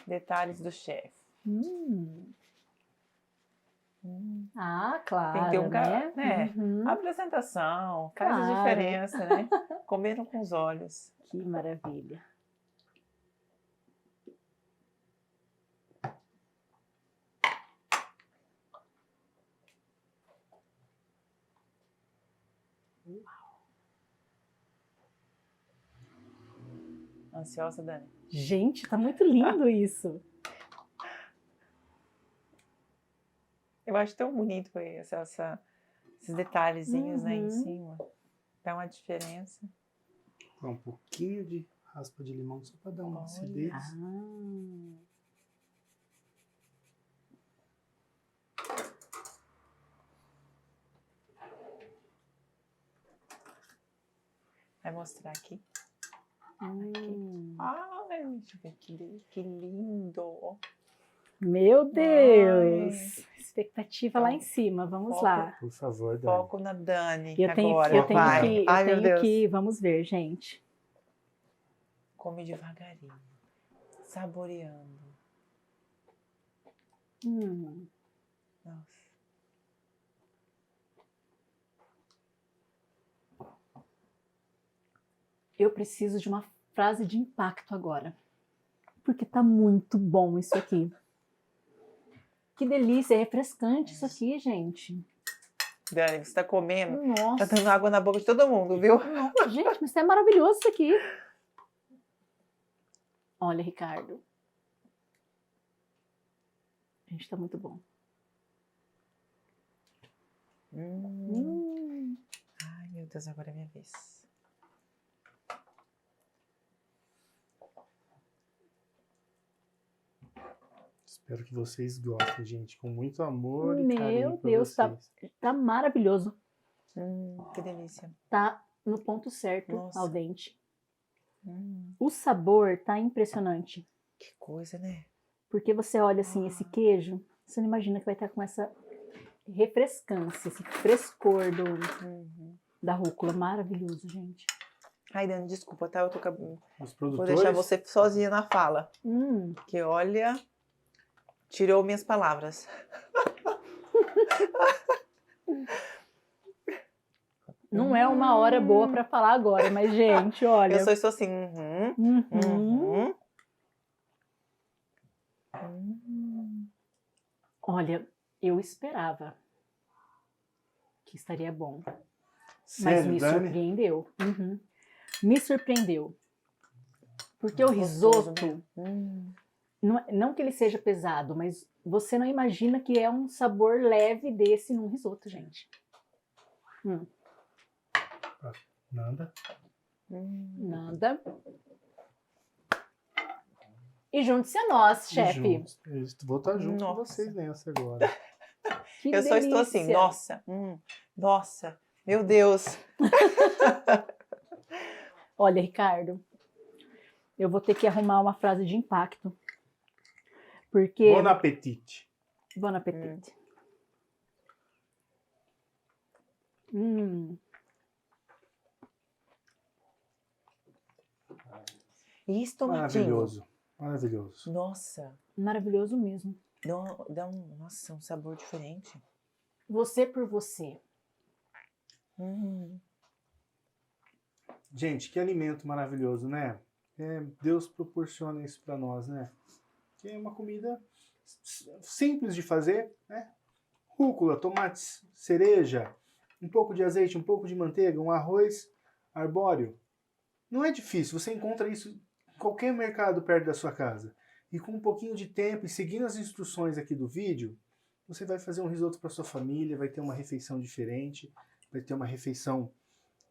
Detalhes do chefe. Ah, claro, Tem que ter um né? né? Uhum. A apresentação faz a Claro. diferença, né? Comeram com os olhos. Que maravilha. Ansiosa, Dani? Gente, tá muito lindo isso. Eu acho tão bonito esses detalhezinhos, né, em Uhum. cima. Dá uma diferença. Um pouquinho de raspa de limão só para dar uma Olha. acidez. Ah. Vai mostrar aqui. Hum. Ai, deixa eu ver que lindo. Meu Deus! Expectativa lá Então, em cima, vamos foco. lá. Por favor, Dani. Foco na Dani Eu tenho, agora. eu tenho vai. que, eu Ai, meu tenho Deus. que, vamos ver, gente. Come devagarinho. Saboreando. Nossa. Eu preciso de uma frase de impacto agora. Porque tá muito bom isso aqui. Que delícia, é refrescante isso aqui, gente. Dani, você tá comendo. Nossa. Tá dando água na boca de todo mundo, viu? Gente, mas é maravilhoso isso aqui. Olha, Ricardo. Gente, tá muito bom. Ai, meu Deus, agora é minha vez. Espero que vocês gostem, gente. Com muito amor e Meu carinho pra Deus, vocês. tá maravilhoso. Que delícia. Tá no ponto certo, Nossa. ao dente. Hum, O sabor tá impressionante. que coisa, né? Porque você olha assim, esse queijo, você não imagina que vai estar com essa refrescância, esse frescor da rúcula. Maravilhoso, gente. Ai, Dani, desculpa, tá? Eu tô Os Vou produtores, deixar você sozinha na fala. Que olha, tirou minhas palavras. Não é uma hora boa para falar agora, mas, gente, olha. Eu só estou assim. Olha, eu esperava que estaria bom. sério, Mas me Dani? surpreendeu. Me surpreendeu. Porque o Gostoso, risoto, né? não que ele seja pesado, mas você não imagina que é um sabor leve desse num risoto, gente. Nada. Nada. E junte-se a nós, chefe. Vou estar junto com Nossa. vocês nessa agora. Que Eu só estou assim, delícia. nossa, meu Deus. Olha, Ricardo, eu vou ter que arrumar uma frase de impacto. Porque... Bon apetite. Bon appetit. E esse tomatinho? Maravilhoso. Maravilhoso. Nossa. Maravilhoso mesmo. Dá nossa, um sabor diferente. Você por você. Gente, que alimento maravilhoso, né? Deus proporciona isso para nós, né? Que é uma comida simples de fazer, né? Rúcula, tomates, cereja, um pouco de azeite, um pouco de manteiga, um arroz arbóreo. Não é difícil, você encontra isso em qualquer mercado perto da sua casa. E com um pouquinho de tempo e seguindo as instruções aqui do vídeo, você vai fazer um risoto para sua família, vai ter uma refeição diferente, vai ter uma refeição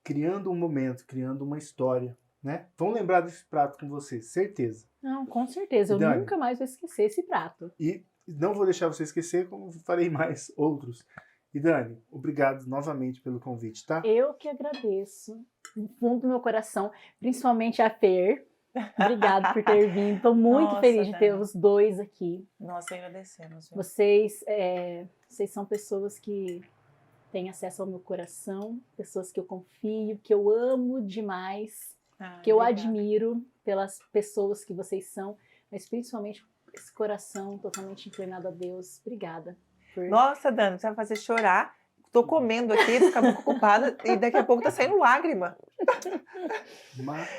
criando um momento, criando uma história, né? Vão lembrar desse prato com vocês, certeza. Não, com certeza. Eu Dani, nunca mais vou esquecer esse prato. E não vou deixar você esquecer, como farei mais outros. E Dani, obrigado novamente pelo convite, tá? Eu que agradeço, no fundo do meu coração, principalmente a Fer. Obrigada por ter vindo. Estou muito Nossa, feliz de ter Dani. os dois aqui. Nós agradecemos. Viu? Vocês são pessoas que têm acesso ao meu coração, pessoas que eu confio, que eu amo demais, que eu Obrigada. admiro pelas pessoas que vocês são, mas principalmente esse coração totalmente inclinado a Deus. Obrigada. Nossa, Dani, você vai fazer chorar. Tô comendo aqui, tô com a boca ocupada e daqui a pouco tá saindo lágrima.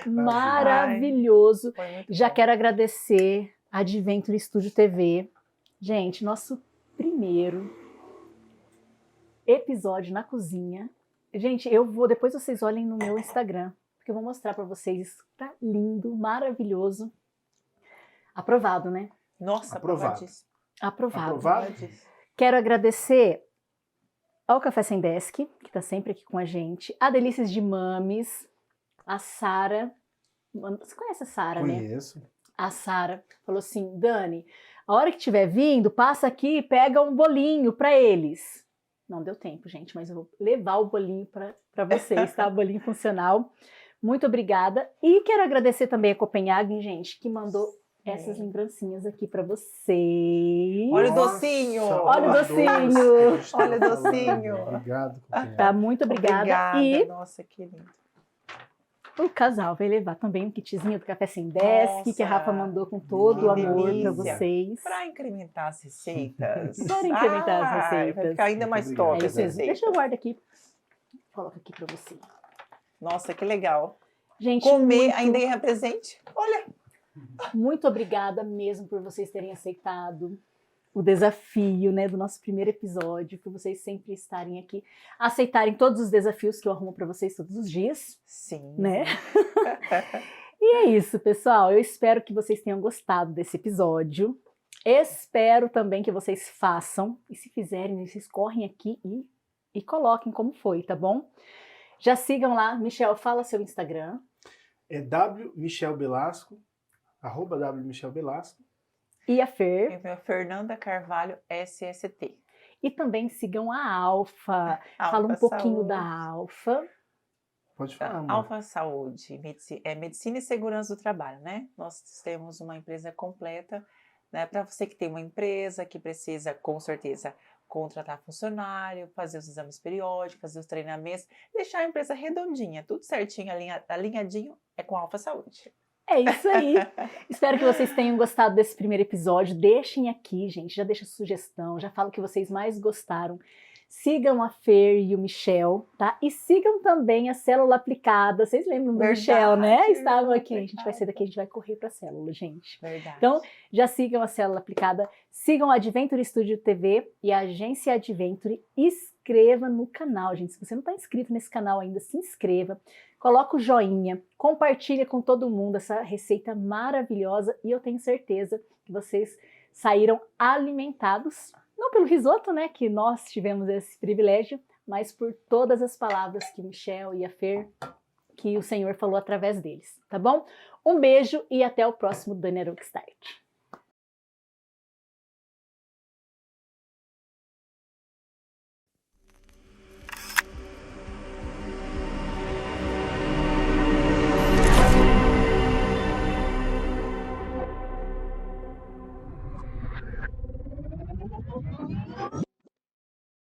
Maravilhoso. Foi muito Já bom. quero agradecer a Adventure Studio TV. Gente, nosso primeiro episódio na cozinha. Gente, depois vocês olhem no meu Instagram, porque eu vou mostrar para vocês. Isso tá lindo, maravilhoso. Aprovado, né? Nossa, Aprovado. aprovadíssimo. Aprovado. Aprovado? Aprovadíssimo. Quero agradecer ao Café Sem Desk, que tá sempre aqui com a gente, a Delícias de Mames, a Sara. Você conhece a Sara, né? Conheço. A Sara falou assim: Dani, a hora que estiver vindo, passa aqui e pega um bolinho para eles. Não deu tempo, gente, mas eu vou levar o bolinho para vocês, tá? O bolinho funcional. Muito obrigada. E quero agradecer também a Copenhagen, gente, que mandou essas lembrancinhas aqui para vocês. Olha o docinho. Olha o docinho. doce. Olha o docinho. Obrigado, companheiro. Tá, muito obrigada. E Nossa, que lindo. o casal vai levar também um kitzinho do Café Sem Desk, que a Rafa mandou com todo o que amor para delícia. vocês. Para incrementar as receitas. Para incrementar as Vai receitas. ficar ainda mais Muito top obrigado. as Isso mesmo. receitas. Deixa eu guardar aqui. Coloca aqui para você. Nossa, que legal. Gente, Comer ainda ganha presente. Olha. muito obrigada mesmo por vocês terem aceitado o desafio, né, do nosso primeiro episódio, por vocês sempre estarem aqui, aceitarem todos os desafios que eu arrumo para vocês todos os dias, Sim. né? E é isso, pessoal. Eu espero que vocês tenham gostado desse episódio. Espero também que vocês façam, e se fizerem, vocês correm aqui e coloquem como foi, tá bom? Já sigam lá. Michel, fala seu Instagram. É @Michel_Belasco. E a Fer. Meu Fernanda Carvalho SST. E também sigam a Alfa. Fala um Alfa pouquinho Saúde. da Alfa. Pode falar, amor. Alfa Saúde, medicina e segurança do trabalho, né? Nós temos uma empresa completa, né? Para você que tem uma empresa que precisa, com certeza, contratar funcionário, fazer os exames periódicos, fazer os treinamentos, deixar a empresa redondinha, tudo certinho, alinhadinho, é com a Alfa Saúde. É isso aí. Espero que vocês tenham gostado desse primeiro episódio. Deixem aqui, gente. Já deixa sugestão. Já fala o que vocês mais gostaram. Sigam a Fer e o Michel, tá? E sigam também a Célula Aplicada. Vocês lembram do Verdade, Michel, né? Estavam aqui. A gente verdade. vai sair daqui, a gente vai correr pra Célula, gente. Verdade. Então, já sigam a Célula Aplicada. Sigam a Adventure Studio TV e a Agência Adventure. Inscreva no canal, gente. Se você não está inscrito nesse canal ainda, se inscreva. Coloca o joinha, compartilha com todo mundo essa receita maravilhosa e eu tenho certeza que vocês saíram alimentados, não pelo risoto, né, que nós tivemos esse privilégio, mas por todas as palavras que o Michel e a Fer, que o Senhor falou através deles, tá bom? Um beijo e até o próximo Dani Aruc Start.